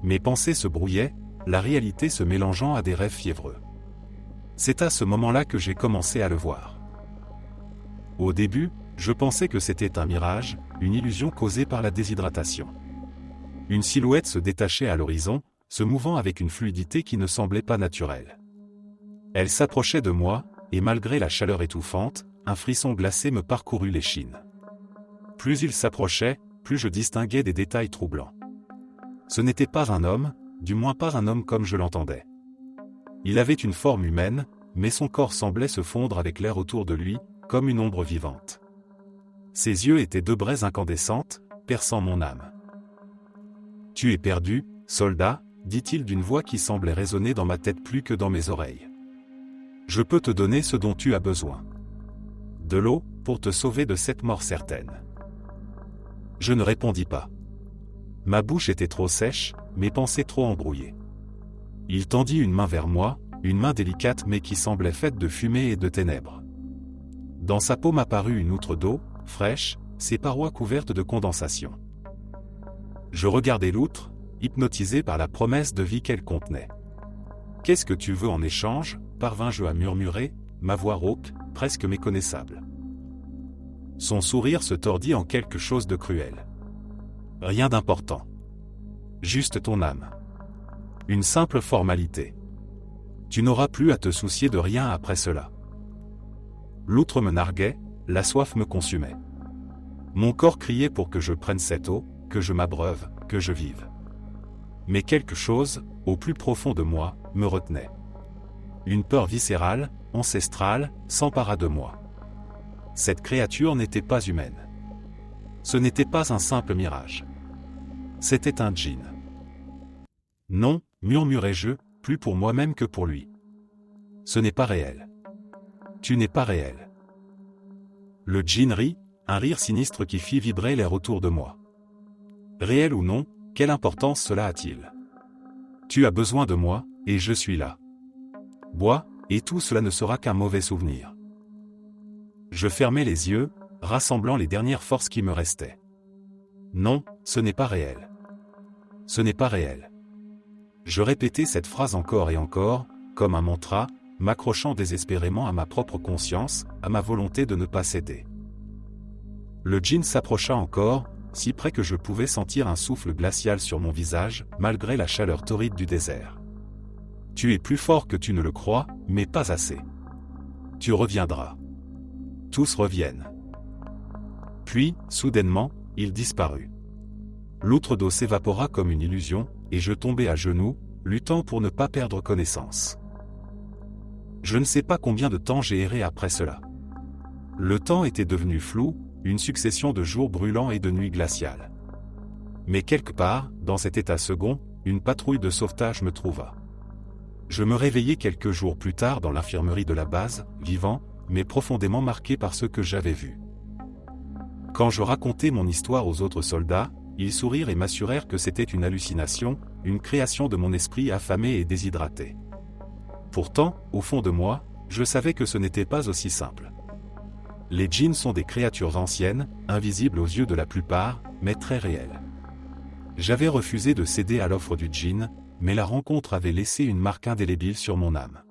Mes pensées se brouillaient, la réalité se mélangeant à des rêves fiévreux. C'est à ce moment-là que j'ai commencé à le voir. Au début, je pensais que c'était un mirage, une illusion causée par la déshydratation. Une silhouette se détachait à l'horizon, se mouvant avec une fluidité qui ne semblait pas naturelle. Elle s'approchait de moi, et malgré la chaleur étouffante, un frisson glacé me parcourut l'échine. Plus il s'approchait, plus je distinguais des détails troublants. Ce n'était pas un homme, du moins pas un homme comme je l'entendais. Il avait une forme humaine, mais son corps semblait se fondre avec l'air autour de lui, comme une ombre vivante. Ses yeux étaient deux braises incandescentes, perçant mon âme. « Tu es perdu, soldat » dit-il d'une voix qui semblait résonner dans ma tête plus que dans mes oreilles. « Je peux te donner ce dont tu as besoin. De l'eau, pour te sauver de cette mort certaine. » Je ne répondis pas. Ma bouche était trop sèche, mes pensées trop embrouillées. Il tendit une main vers moi, une main délicate mais qui semblait faite de fumée et de ténèbres. Dans sa paume apparut une outre d'eau, fraîche, ses parois couvertes de condensation. Je regardai l'outre, hypnotisé par la promesse de vie qu'elle contenait. « Qu'est-ce que tu veux en échange » parvins-je à murmurer, ma voix rauque, presque méconnaissable. Son sourire se tordit en quelque chose de cruel. « Rien d'important. Juste ton âme. Une simple formalité. Tu n'auras plus à te soucier de rien après cela. » L'outre me narguait, la soif me consumait. Mon corps criait pour que je prenne cette eau, que je m'abreuve, que je vive. Mais quelque chose, au plus profond de moi, me retenait. Une peur viscérale, ancestrale, s'empara de moi. Cette créature n'était pas humaine. Ce n'était pas un simple mirage. C'était un djinn. Non, murmurai-je, plus pour moi-même que pour lui. Ce n'est pas réel. Tu n'es pas réel. Le djinn rit, un rire sinistre qui fit vibrer l'air autour de moi. Réel ou non, quelle importance cela a-t-il? Tu as besoin de moi, et je suis là. Bois, et tout cela ne sera qu'un mauvais souvenir. Je fermai les yeux, rassemblant les dernières forces qui me restaient. Non, ce n'est pas réel. Ce n'est pas réel. Je répétais cette phrase encore et encore, comme un mantra, m'accrochant désespérément à ma propre conscience, à ma volonté de ne pas céder. Le djinn s'approcha encore, si près que je pouvais sentir un souffle glacial sur mon visage, malgré la chaleur torride du désert. Tu es plus fort que tu ne le crois, mais pas assez. Tu reviendras. Tous reviennent. Puis, soudainement, il disparut. L'outre d'eau s'évapora comme une illusion, et je tombai à genoux, luttant pour ne pas perdre connaissance. Je ne sais pas combien de temps j'ai erré après cela. Le temps était devenu flou, une succession de jours brûlants et de nuits glaciales. Mais quelque part, dans cet état second, une patrouille de sauvetage me trouva. Je me réveillai quelques jours plus tard dans l'infirmerie de la base, vivant, mais profondément marqué par ce que j'avais vu. Quand je racontai mon histoire aux autres soldats, ils sourirent et m'assurèrent que c'était une hallucination, une création de mon esprit affamé et déshydraté. Pourtant, au fond de moi, je savais que ce n'était pas aussi simple. Les djinns sont des créatures anciennes, invisibles aux yeux de la plupart, mais très réelles. J'avais refusé de céder à l'offre du djinn, mais la rencontre avait laissé une marque indélébile sur mon âme.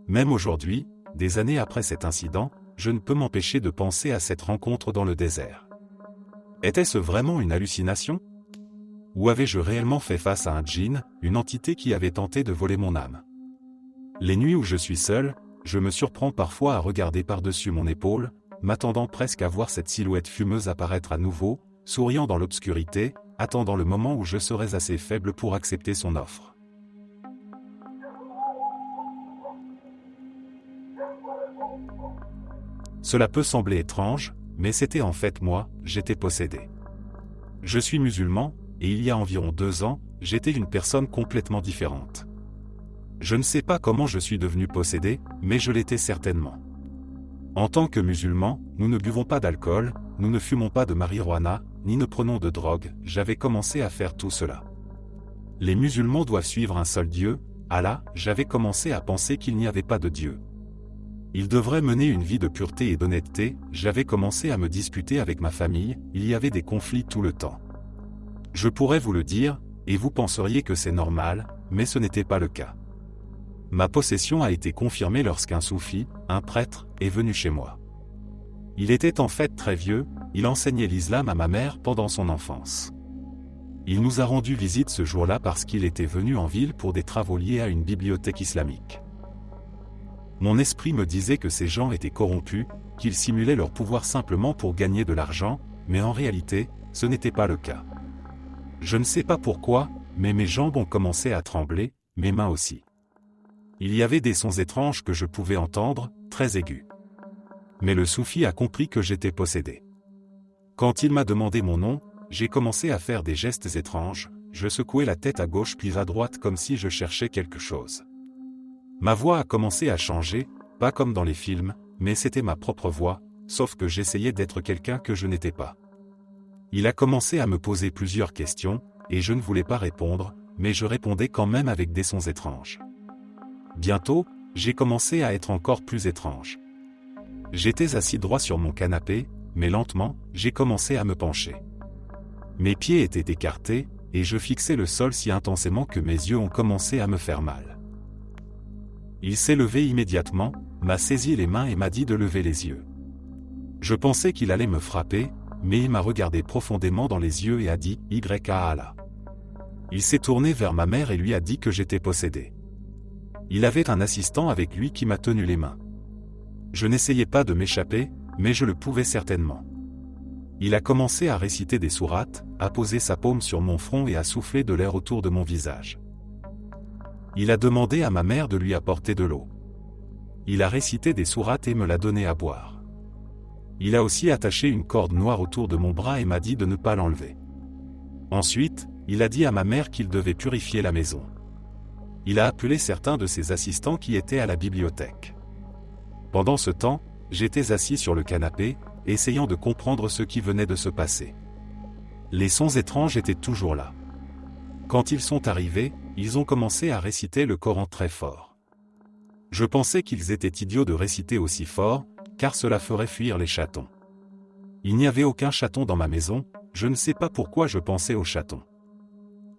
Même aujourd'hui, des années après cet incident, je ne peux m'empêcher de penser à cette rencontre dans le désert. Était-ce vraiment une hallucination? Ou avais-je réellement fait face à un djinn, une entité qui avait tenté de voler mon âme? Les nuits où je suis seul, je me surprends parfois à regarder par-dessus mon épaule, m'attendant presque à voir cette silhouette fumeuse apparaître à nouveau, souriant dans l'obscurité, attendant le moment où je serais assez faible pour accepter son offre. Cela peut sembler étrange, mais c'était en fait moi, j'étais possédé. Je suis musulman, et il y a environ 2 ans, j'étais une personne complètement différente. Je ne sais pas comment je suis devenu possédé, mais je l'étais certainement. En tant que musulmans, nous ne buvons pas d'alcool, nous ne fumons pas de marijuana, ni ne prenons de drogue, j'avais commencé à faire tout cela. Les musulmans doivent suivre un seul Dieu, Allah, j'avais commencé à penser qu'il n'y avait pas de Dieu. Ils devraient mener une vie de pureté et d'honnêteté, j'avais commencé à me disputer avec ma famille, il y avait des conflits tout le temps. Je pourrais vous le dire, et vous penseriez que c'est normal, mais ce n'était pas le cas. Ma possession a été confirmée lorsqu'un soufi, un prêtre, est venu chez moi. Il était en fait très vieux, il enseignait l'islam à ma mère pendant son enfance. Il nous a rendu visite ce jour-là parce qu'il était venu en ville pour des travaux liés à une bibliothèque islamique. Mon esprit me disait que ces gens étaient corrompus, qu'ils simulaient leur pouvoir simplement pour gagner de l'argent, mais en réalité, ce n'était pas le cas. Je ne sais pas pourquoi, mais mes jambes ont commencé à trembler, mes mains aussi. Il y avait des sons étranges que je pouvais entendre, très aigus. Mais le soufi a compris que j'étais possédé. Quand il m'a demandé mon nom, j'ai commencé à faire des gestes étranges, je secouais la tête à gauche puis à droite comme si je cherchais quelque chose. Ma voix a commencé à changer, pas comme dans les films, mais c'était ma propre voix, sauf que j'essayais d'être quelqu'un que je n'étais pas. Il a commencé à me poser plusieurs questions, et je ne voulais pas répondre, mais je répondais quand même avec des sons étranges. Bientôt, j'ai commencé à être encore plus étrange. J'étais assis droit sur mon canapé, mais lentement, j'ai commencé à me pencher. Mes pieds étaient écartés, et je fixais le sol si intensément que mes yeux ont commencé à me faire mal. Il s'est levé immédiatement, m'a saisi les mains et m'a dit de lever les yeux. Je pensais qu'il allait me frapper, mais il m'a regardé profondément dans les yeux et a dit « Y à Allah ». Il s'est tourné vers ma mère et lui a dit que j'étais possédé. Il avait un assistant avec lui qui m'a tenu les mains. Je n'essayais pas de m'échapper, mais je le pouvais certainement. Il a commencé à réciter des sourates, à poser sa paume sur mon front et à souffler de l'air autour de mon visage. Il a demandé à ma mère de lui apporter de l'eau. Il a récité des sourates et me l'a donné à boire. Il a aussi attaché une corde noire autour de mon bras et m'a dit de ne pas l'enlever. Ensuite, il a dit à ma mère qu'il devait purifier la maison. Il a appelé certains de ses assistants qui étaient à la bibliothèque. Pendant ce temps, j'étais assis sur le canapé, essayant de comprendre ce qui venait de se passer. Les sons étranges étaient toujours là. Quand ils sont arrivés, ils ont commencé à réciter le Coran très fort. Je pensais qu'ils étaient idiots de réciter aussi fort, car cela ferait fuir les chatons. Il n'y avait aucun chaton dans ma maison, je ne sais pas pourquoi je pensais aux chatons.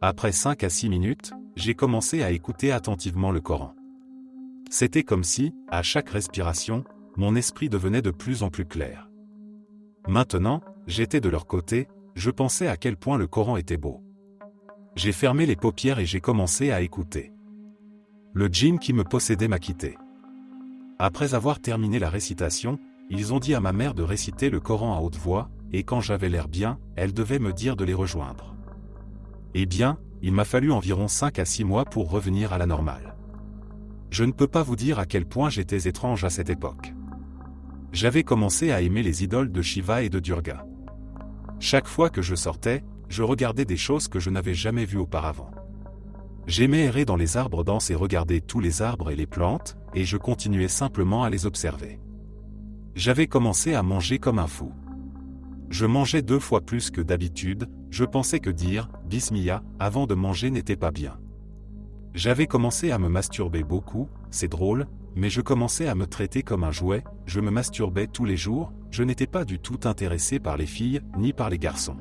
Après 5 à 6 minutes, j'ai commencé à écouter attentivement le Coran. C'était comme si, à chaque respiration, mon esprit devenait de plus en plus clair. Maintenant, j'étais de leur côté, je pensais à quel point le Coran était beau. J'ai fermé les paupières et j'ai commencé à écouter. Le djinn qui me possédait m'a quitté. Après avoir terminé la récitation, ils ont dit à ma mère de réciter le Coran à haute voix, et quand j'avais l'air bien, elle devait me dire de les rejoindre. Eh bien, il m'a fallu environ 5 à 6 mois pour revenir à la normale. Je ne peux pas vous dire à quel point j'étais étrange à cette époque. J'avais commencé à aimer les idoles de Shiva et de Durga. Chaque fois que je sortais, je regardais des choses que je n'avais jamais vues auparavant. J'aimais errer dans les arbres denses et regarder tous les arbres et les plantes, et je continuais simplement à les observer. J'avais commencé à manger comme un fou. Je mangeais 2 fois plus que d'habitude, je pensais que dire « Bismillah » avant de manger n'était pas bien. J'avais commencé à me masturber beaucoup, c'est drôle, mais je commençais à me traiter comme un jouet, je me masturbais tous les jours, je n'étais pas du tout intéressé par les filles, ni par les garçons.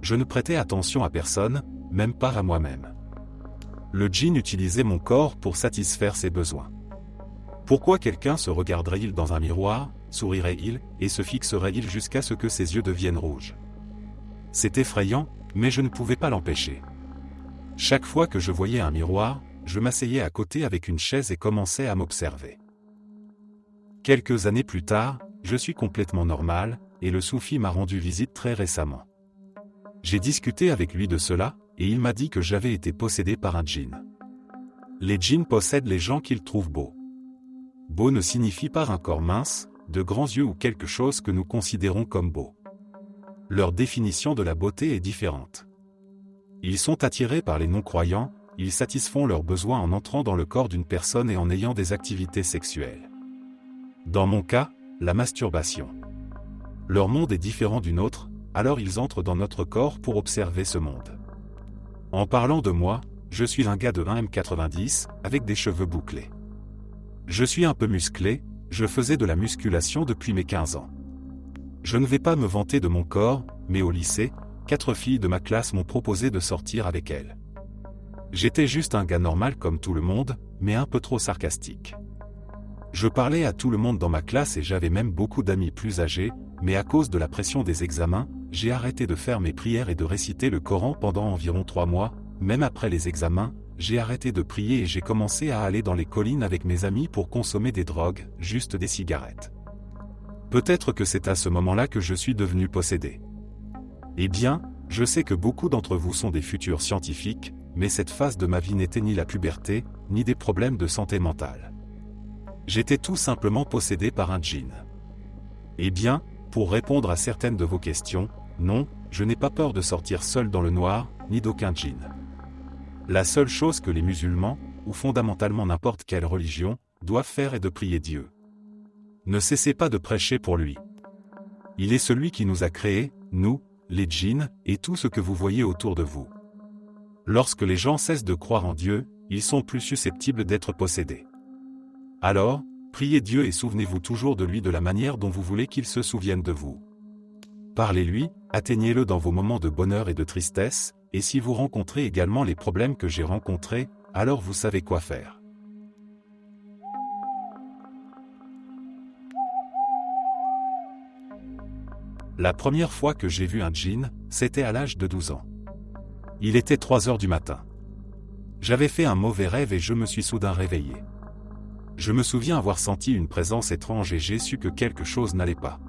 Je ne prêtais attention à personne, même pas à moi-même. Le djinn utilisait mon corps pour satisfaire ses besoins. Pourquoi quelqu'un se regarderait-il dans un miroir, sourirait-il, et se fixerait-il jusqu'à ce que ses yeux deviennent rouges? C'est effrayant, mais je ne pouvais pas l'empêcher. Chaque fois que je voyais un miroir, je m'asseyais à côté avec une chaise et commençais à m'observer. Quelques années plus tard, je suis complètement normal, et le soufi m'a rendu visite très récemment. J'ai discuté avec lui de cela, et il m'a dit que j'avais été possédé par un djinn. Les djinns possèdent les gens qu'ils trouvent beaux. Beau ne signifie pas un corps mince, de grands yeux ou quelque chose que nous considérons comme beau. Leur définition de la beauté est différente. Ils sont attirés par les non-croyants, ils satisfont leurs besoins en entrant dans le corps d'une personne et en ayant des activités sexuelles. Dans mon cas, la masturbation. Leur monde est différent du nôtre, alors ils entrent dans notre corps pour observer ce monde. En parlant de moi, je suis un gars de 1m90, avec des cheveux bouclés. Je suis un peu musclé, je faisais de la musculation depuis mes 15 ans. Je ne vais pas me vanter de mon corps, mais au lycée, 4 filles de ma classe m'ont proposé de sortir avec elles. J'étais juste un gars normal comme tout le monde, mais un peu trop sarcastique. Je parlais à tout le monde dans ma classe et j'avais même beaucoup d'amis plus âgés, mais à cause de la pression des examens, j'ai arrêté de faire mes prières et de réciter le Coran pendant environ 3 mois, même après les examens, j'ai arrêté de prier et j'ai commencé à aller dans les collines avec mes amis pour consommer des drogues, juste des cigarettes. Peut-être que c'est à ce moment-là que je suis devenu possédé. Eh bien, je sais que beaucoup d'entre vous sont des futurs scientifiques, mais cette phase de ma vie n'était ni la puberté, ni des problèmes de santé mentale. J'étais tout simplement possédé par un djinn. Eh bien, pour répondre à certaines de vos questions, non, je n'ai pas peur de sortir seul dans le noir, ni d'aucun djinn. La seule chose que les musulmans, ou fondamentalement n'importe quelle religion, doivent faire est de prier Dieu. Ne cessez pas de prêcher pour lui. Il est celui qui nous a créés, nous, les djinns, et tout ce que vous voyez autour de vous. Lorsque les gens cessent de croire en Dieu, ils sont plus susceptibles d'être possédés. Alors, priez Dieu et souvenez-vous toujours de lui de la manière dont vous voulez qu'il se souvienne de vous. Parlez-lui, atteignez-le dans vos moments de bonheur et de tristesse, et si vous rencontrez également les problèmes que j'ai rencontrés, alors vous savez quoi faire. La première fois que j'ai vu un djinn, c'était à l'âge de 12 ans. Il était 3 heures du matin. J'avais fait un mauvais rêve et je me suis soudain réveillé. Je me souviens avoir senti une présence étrange et j'ai su que quelque chose n'allait pas.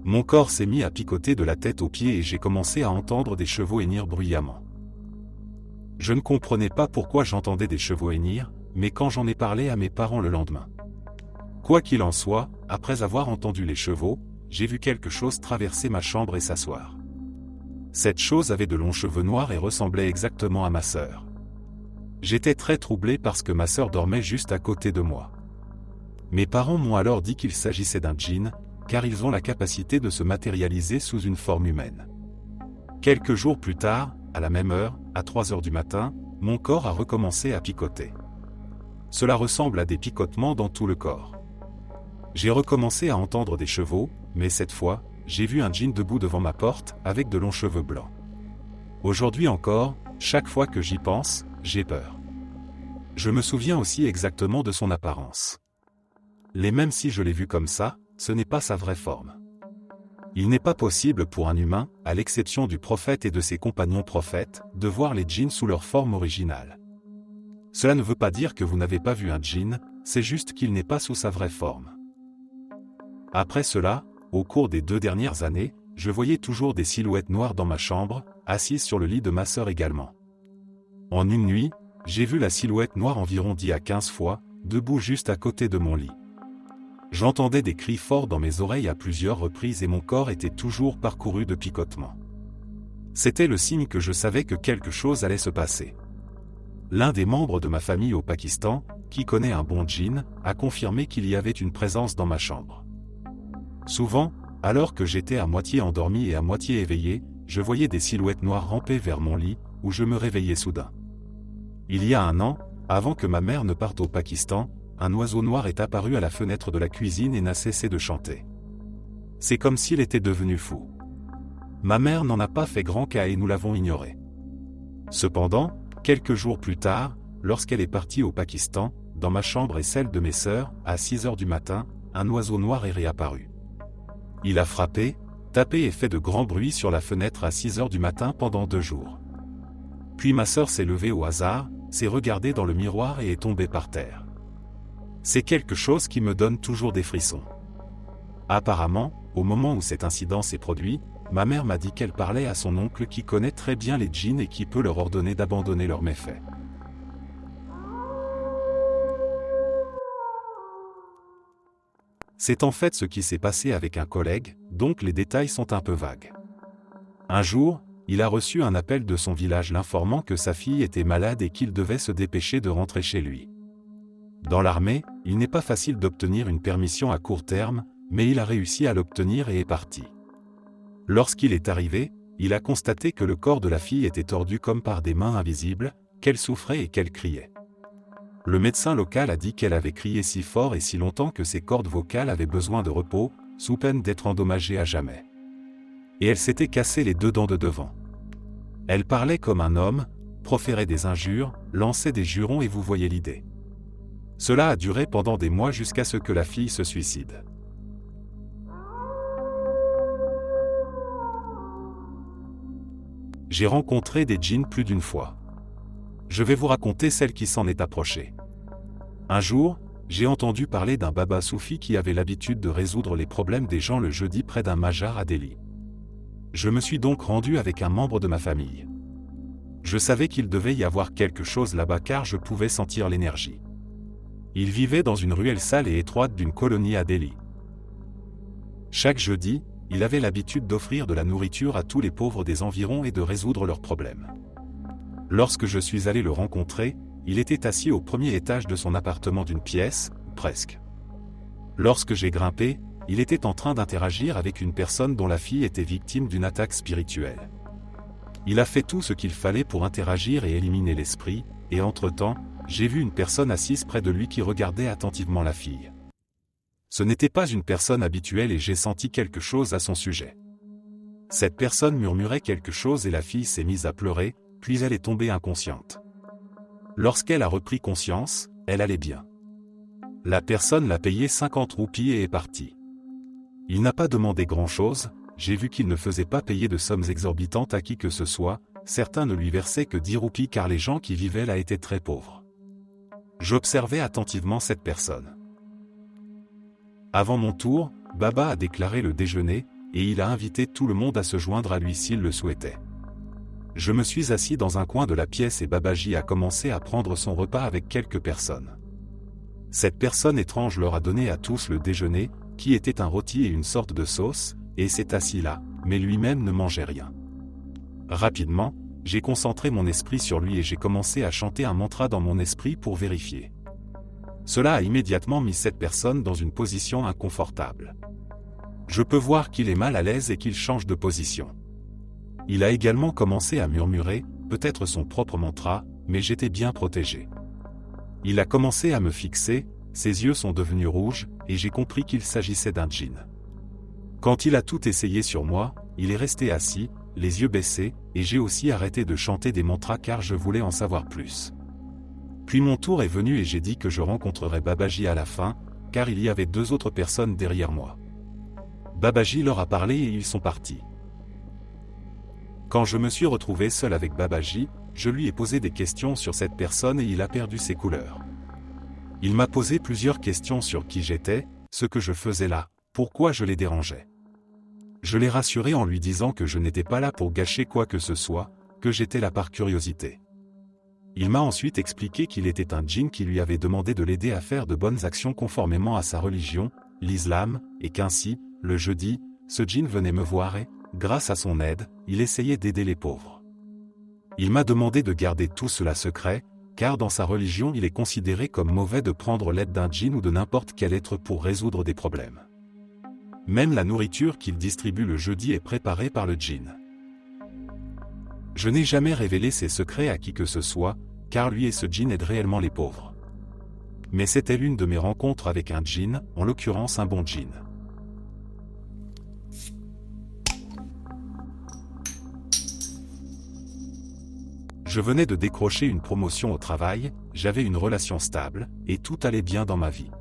Mon corps s'est mis à picoter de la tête aux pieds et j'ai commencé à entendre des chevaux hennir bruyamment. Je ne comprenais pas pourquoi j'entendais des chevaux hennir, mais quand j'en ai parlé à mes parents le lendemain. Quoi qu'il en soit, après avoir entendu les chevaux, j'ai vu quelque chose traverser ma chambre et s'asseoir. Cette chose avait de longs cheveux noirs et ressemblait exactement à ma sœur. J'étais très troublé parce que ma sœur dormait juste à côté de moi. Mes parents m'ont alors dit qu'il s'agissait d'un djinn, car ils ont la capacité de se matérialiser sous une forme humaine. Quelques jours plus tard, à la même heure, à 3 heures du matin, mon corps a recommencé à picoter. Cela ressemble à des picotements dans tout le corps. J'ai recommencé à entendre des chevaux, mais cette fois, j'ai vu un djinn debout devant ma porte, avec de longs cheveux blancs. Aujourd'hui encore, chaque fois que j'y pense, j'ai peur. Je me souviens aussi exactement de son apparence. Même si je l'ai vu comme ça, ce n'est pas sa vraie forme. Il n'est pas possible pour un humain, à l'exception du prophète et de ses compagnons prophètes, de voir les djinns sous leur forme originale. Cela ne veut pas dire que vous n'avez pas vu un djinn, c'est juste qu'il n'est pas sous sa vraie forme. Après cela, au cours des 2 dernières années, je voyais toujours des silhouettes noires dans ma chambre, assises sur le lit de ma sœur également. En une nuit, j'ai vu la silhouette noire environ 10 à 15 fois, debout juste à côté de mon lit. J'entendais des cris forts dans mes oreilles à plusieurs reprises et mon corps était toujours parcouru de picotements. C'était le signe que je savais que quelque chose allait se passer. L'un des membres de ma famille au Pakistan, qui connaît un bon djinn, a confirmé qu'il y avait une présence dans ma chambre. Souvent, alors que j'étais à moitié endormi et à moitié éveillé, je voyais des silhouettes noires ramper vers mon lit, où je me réveillais soudain. Il y a 1 an, avant que ma mère ne parte au Pakistan, un oiseau noir est apparu à la fenêtre de la cuisine et n'a cessé de chanter. C'est comme s'il était devenu fou. Ma mère n'en a pas fait grand cas et nous l'avons ignoré. Cependant, quelques jours plus tard, lorsqu'elle est partie au Pakistan, dans ma chambre et celle de mes sœurs, à 6 heures du matin, un oiseau noir est réapparu. Il a frappé, tapé et fait de grands bruits sur la fenêtre à 6 heures du matin pendant 2 jours. Puis ma sœur s'est levée au hasard, s'est regardée dans le miroir et est tombée par terre. C'est quelque chose qui me donne toujours des frissons. Apparemment, au moment où cet incident s'est produit, ma mère m'a dit qu'elle parlait à son oncle qui connaît très bien les djinns et qui peut leur ordonner d'abandonner leurs méfaits. C'est en fait ce qui s'est passé avec un collègue, donc les détails sont un peu vagues. Un jour, il a reçu un appel de son village l'informant que sa fille était malade et qu'il devait se dépêcher de rentrer chez lui. Dans l'armée, il n'est pas facile d'obtenir une permission à court terme, mais il a réussi à l'obtenir et est parti. Lorsqu'il est arrivé, il a constaté que le corps de la fille était tordu comme par des mains invisibles, qu'elle souffrait et qu'elle criait. Le médecin local a dit qu'elle avait crié si fort et si longtemps que ses cordes vocales avaient besoin de repos, sous peine d'être endommagées à jamais. Et elle s'était cassé les 2 dents de devant. Elle parlait comme un homme, proférait des injures, lançait des jurons et vous voyez l'idée. Cela a duré pendant des mois jusqu'à ce que la fille se suicide. J'ai rencontré des djinns plus d'une fois. Je vais vous raconter celle qui s'en est approchée. Un jour, j'ai entendu parler d'un baba soufi qui avait l'habitude de résoudre les problèmes des gens le jeudi près d'un majar à Delhi. Je me suis donc rendu avec un membre de ma famille. Je savais qu'il devait y avoir quelque chose là-bas car je pouvais sentir l'énergie. Il vivait dans une ruelle sale et étroite d'une colonie à Delhi. Chaque jeudi, il avait l'habitude d'offrir de la nourriture à tous les pauvres des environs et de résoudre leurs problèmes. Lorsque je suis allé le rencontrer, il était assis au premier étage de son appartement d'une pièce, presque. Lorsque j'ai grimpé, il était en train d'interagir avec une personne dont la fille était victime d'une attaque spirituelle. Il a fait tout ce qu'il fallait pour interagir et éliminer l'esprit, et entre-temps, j'ai vu une personne assise près de lui qui regardait attentivement la fille. Ce n'était pas une personne habituelle et j'ai senti quelque chose à son sujet. Cette personne murmurait quelque chose et la fille s'est mise à pleurer, puis elle est tombée inconsciente. Lorsqu'elle a repris conscience, elle allait bien. La personne l'a payé 50 roupies et est partie. Il n'a pas demandé grand-chose, j'ai vu qu'il ne faisait pas payer de sommes exorbitantes à qui que ce soit, certains ne lui versaient que 10 roupies car les gens qui vivaient là étaient très pauvres. J'observais attentivement cette personne. Avant mon tour, Baba a déclaré le déjeuner, et il a invité tout le monde à se joindre à lui s'il le souhaitait. Je me suis assis dans un coin de la pièce et Babaji a commencé à prendre son repas avec quelques personnes. Cette personne étrange leur a donné à tous le déjeuner, qui était un rôti et une sorte de sauce, et s'est assis là, mais lui-même ne mangeait rien. Rapidement, j'ai concentré mon esprit sur lui et j'ai commencé à chanter un mantra dans mon esprit pour vérifier. Cela a immédiatement mis cette personne dans une position inconfortable. Je peux voir qu'il est mal à l'aise et qu'il change de position. Il a également commencé à murmurer, peut-être son propre mantra, mais j'étais bien protégé. Il a commencé à me fixer, ses yeux sont devenus rouges, et j'ai compris qu'il s'agissait d'un djinn. Quand il a tout essayé sur moi, il est resté assis, les yeux baissés, et j'ai aussi arrêté de chanter des mantras car je voulais en savoir plus. Puis mon tour est venu et j'ai dit que je rencontrerais Babaji à la fin, car il y avait 2 autres personnes derrière moi. Babaji leur a parlé et ils sont partis. Quand je me suis retrouvé seul avec Babaji, je lui ai posé des questions sur cette personne et il a perdu ses couleurs. Il m'a posé plusieurs questions sur qui j'étais, ce que je faisais là, pourquoi je les dérangeais. Je l'ai rassuré en lui disant que je n'étais pas là pour gâcher quoi que ce soit, que j'étais là par curiosité. Il m'a ensuite expliqué qu'il était un djinn qui lui avait demandé de l'aider à faire de bonnes actions conformément à sa religion, l'islam, et qu'ainsi, le jeudi, ce djinn venait me voir et, grâce à son aide, il essayait d'aider les pauvres. Il m'a demandé de garder tout cela secret, car dans sa religion il est considéré comme mauvais de prendre l'aide d'un djinn ou de n'importe quel être pour résoudre des problèmes. Même la nourriture qu'il distribue le jeudi est préparée par le djinn. Je n'ai jamais révélé ces secrets à qui que ce soit, car lui et ce djinn aident réellement les pauvres. Mais c'était l'une de mes rencontres avec un djinn, en l'occurrence un bon djinn. Je venais de décrocher une promotion au travail, j'avais une relation stable, et tout allait bien dans ma vie.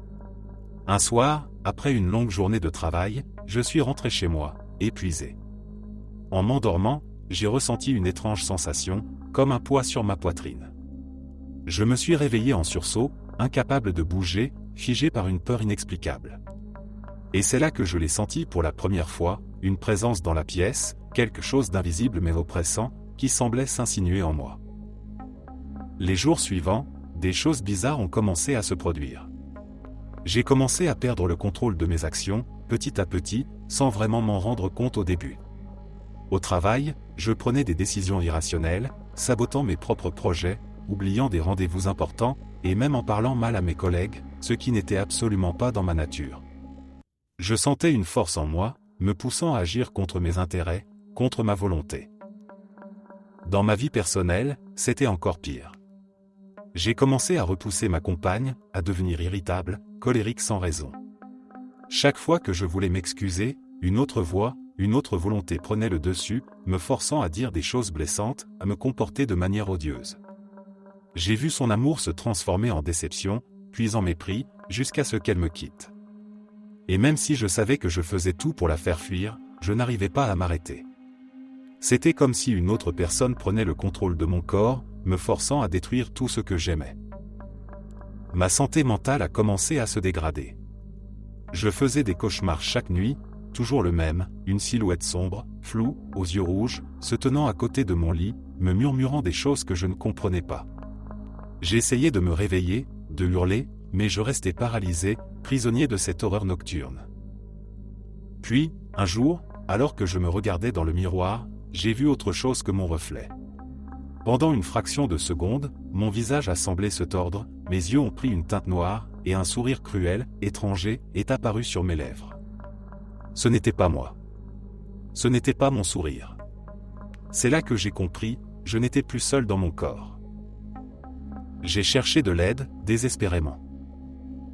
Un soir, après une longue journée de travail, je suis rentré chez moi, épuisé. En m'endormant, j'ai ressenti une étrange sensation, comme un poids sur ma poitrine. Je me suis réveillé en sursaut, incapable de bouger, figé par une peur inexplicable. Et c'est là que je l'ai senti pour la première fois, une présence dans la pièce, quelque chose d'invisible mais oppressant, qui semblait s'insinuer en moi. Les jours suivants, des choses bizarres ont commencé à se produire. J'ai commencé à perdre le contrôle de mes actions, petit à petit, sans vraiment m'en rendre compte au début. Au travail, je prenais des décisions irrationnelles, sabotant mes propres projets, oubliant des rendez-vous importants, et même en parlant mal à mes collègues, ce qui n'était absolument pas dans ma nature. Je sentais une force en moi, me poussant à agir contre mes intérêts, contre ma volonté. Dans ma vie personnelle, c'était encore pire. J'ai commencé à repousser ma compagne, à devenir irritable, colérique sans raison. Chaque fois que je voulais m'excuser, une autre voix, une autre volonté prenait le dessus, me forçant à dire des choses blessantes, à me comporter de manière odieuse. J'ai vu son amour se transformer en déception, puis en mépris, jusqu'à ce qu'elle me quitte. Et même si je savais que je faisais tout pour la faire fuir, je n'arrivais pas à m'arrêter. C'était comme si une autre personne prenait le contrôle de mon corps, me forçant à détruire tout ce que j'aimais. Ma santé mentale a commencé à se dégrader. Je faisais des cauchemars chaque nuit, toujours le même, une silhouette sombre, floue, aux yeux rouges, se tenant à côté de mon lit, me murmurant des choses que je ne comprenais pas. J'essayais de me réveiller, de hurler, mais je restais paralysé, prisonnier de cette horreur nocturne. Puis, un jour, alors que je me regardais dans le miroir, j'ai vu autre chose que mon reflet. Pendant une fraction de seconde, mon visage a semblé se tordre, mes yeux ont pris une teinte noire, et un sourire cruel, étranger, est apparu sur mes lèvres. Ce n'était pas moi. Ce n'était pas mon sourire. C'est là que j'ai compris, je n'étais plus seul dans mon corps. J'ai cherché de l'aide, désespérément.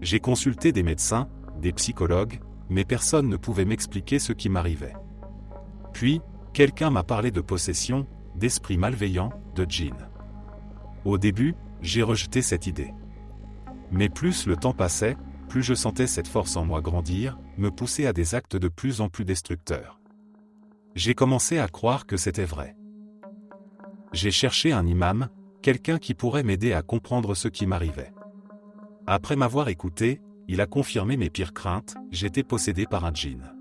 J'ai consulté des médecins, des psychologues, mais personne ne pouvait m'expliquer ce qui m'arrivait. Puis, quelqu'un m'a parlé de possession, d'esprit malveillant, de djinn. Au début, j'ai rejeté cette idée. Mais plus le temps passait, plus je sentais cette force en moi grandir, me pousser à des actes de plus en plus destructeurs. J'ai commencé à croire que c'était vrai. J'ai cherché un imam, quelqu'un qui pourrait m'aider à comprendre ce qui m'arrivait. Après m'avoir écouté, il a confirmé mes pires craintes, j'étais possédé par un djinn.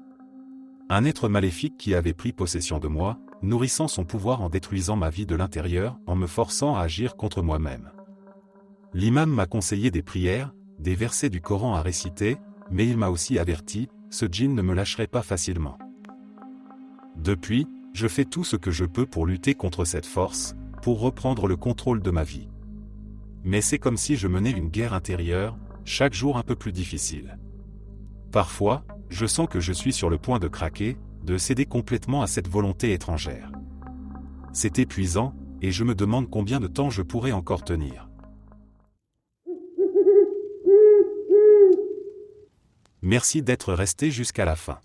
Un être maléfique qui avait pris possession de moi, nourrissant son pouvoir en détruisant ma vie de l'intérieur, en me forçant à agir contre moi-même. L'imam m'a conseillé des prières, des versets du Coran à réciter, mais il m'a aussi averti, ce djinn ne me lâcherait pas facilement. Depuis, je fais tout ce que je peux pour lutter contre cette force, pour reprendre le contrôle de ma vie. Mais c'est comme si je menais une guerre intérieure, chaque jour un peu plus difficile. Parfois, je sens que je suis sur le point de craquer, de céder complètement à cette volonté étrangère. C'est épuisant, et je me demande combien de temps je pourrai encore tenir. Merci d'être resté jusqu'à la fin.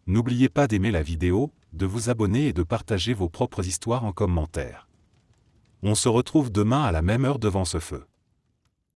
N'oubliez pas d'aimer la vidéo, de vous abonner et de partager vos propres histoires en commentaire. On se retrouve demain à la même heure devant ce feu.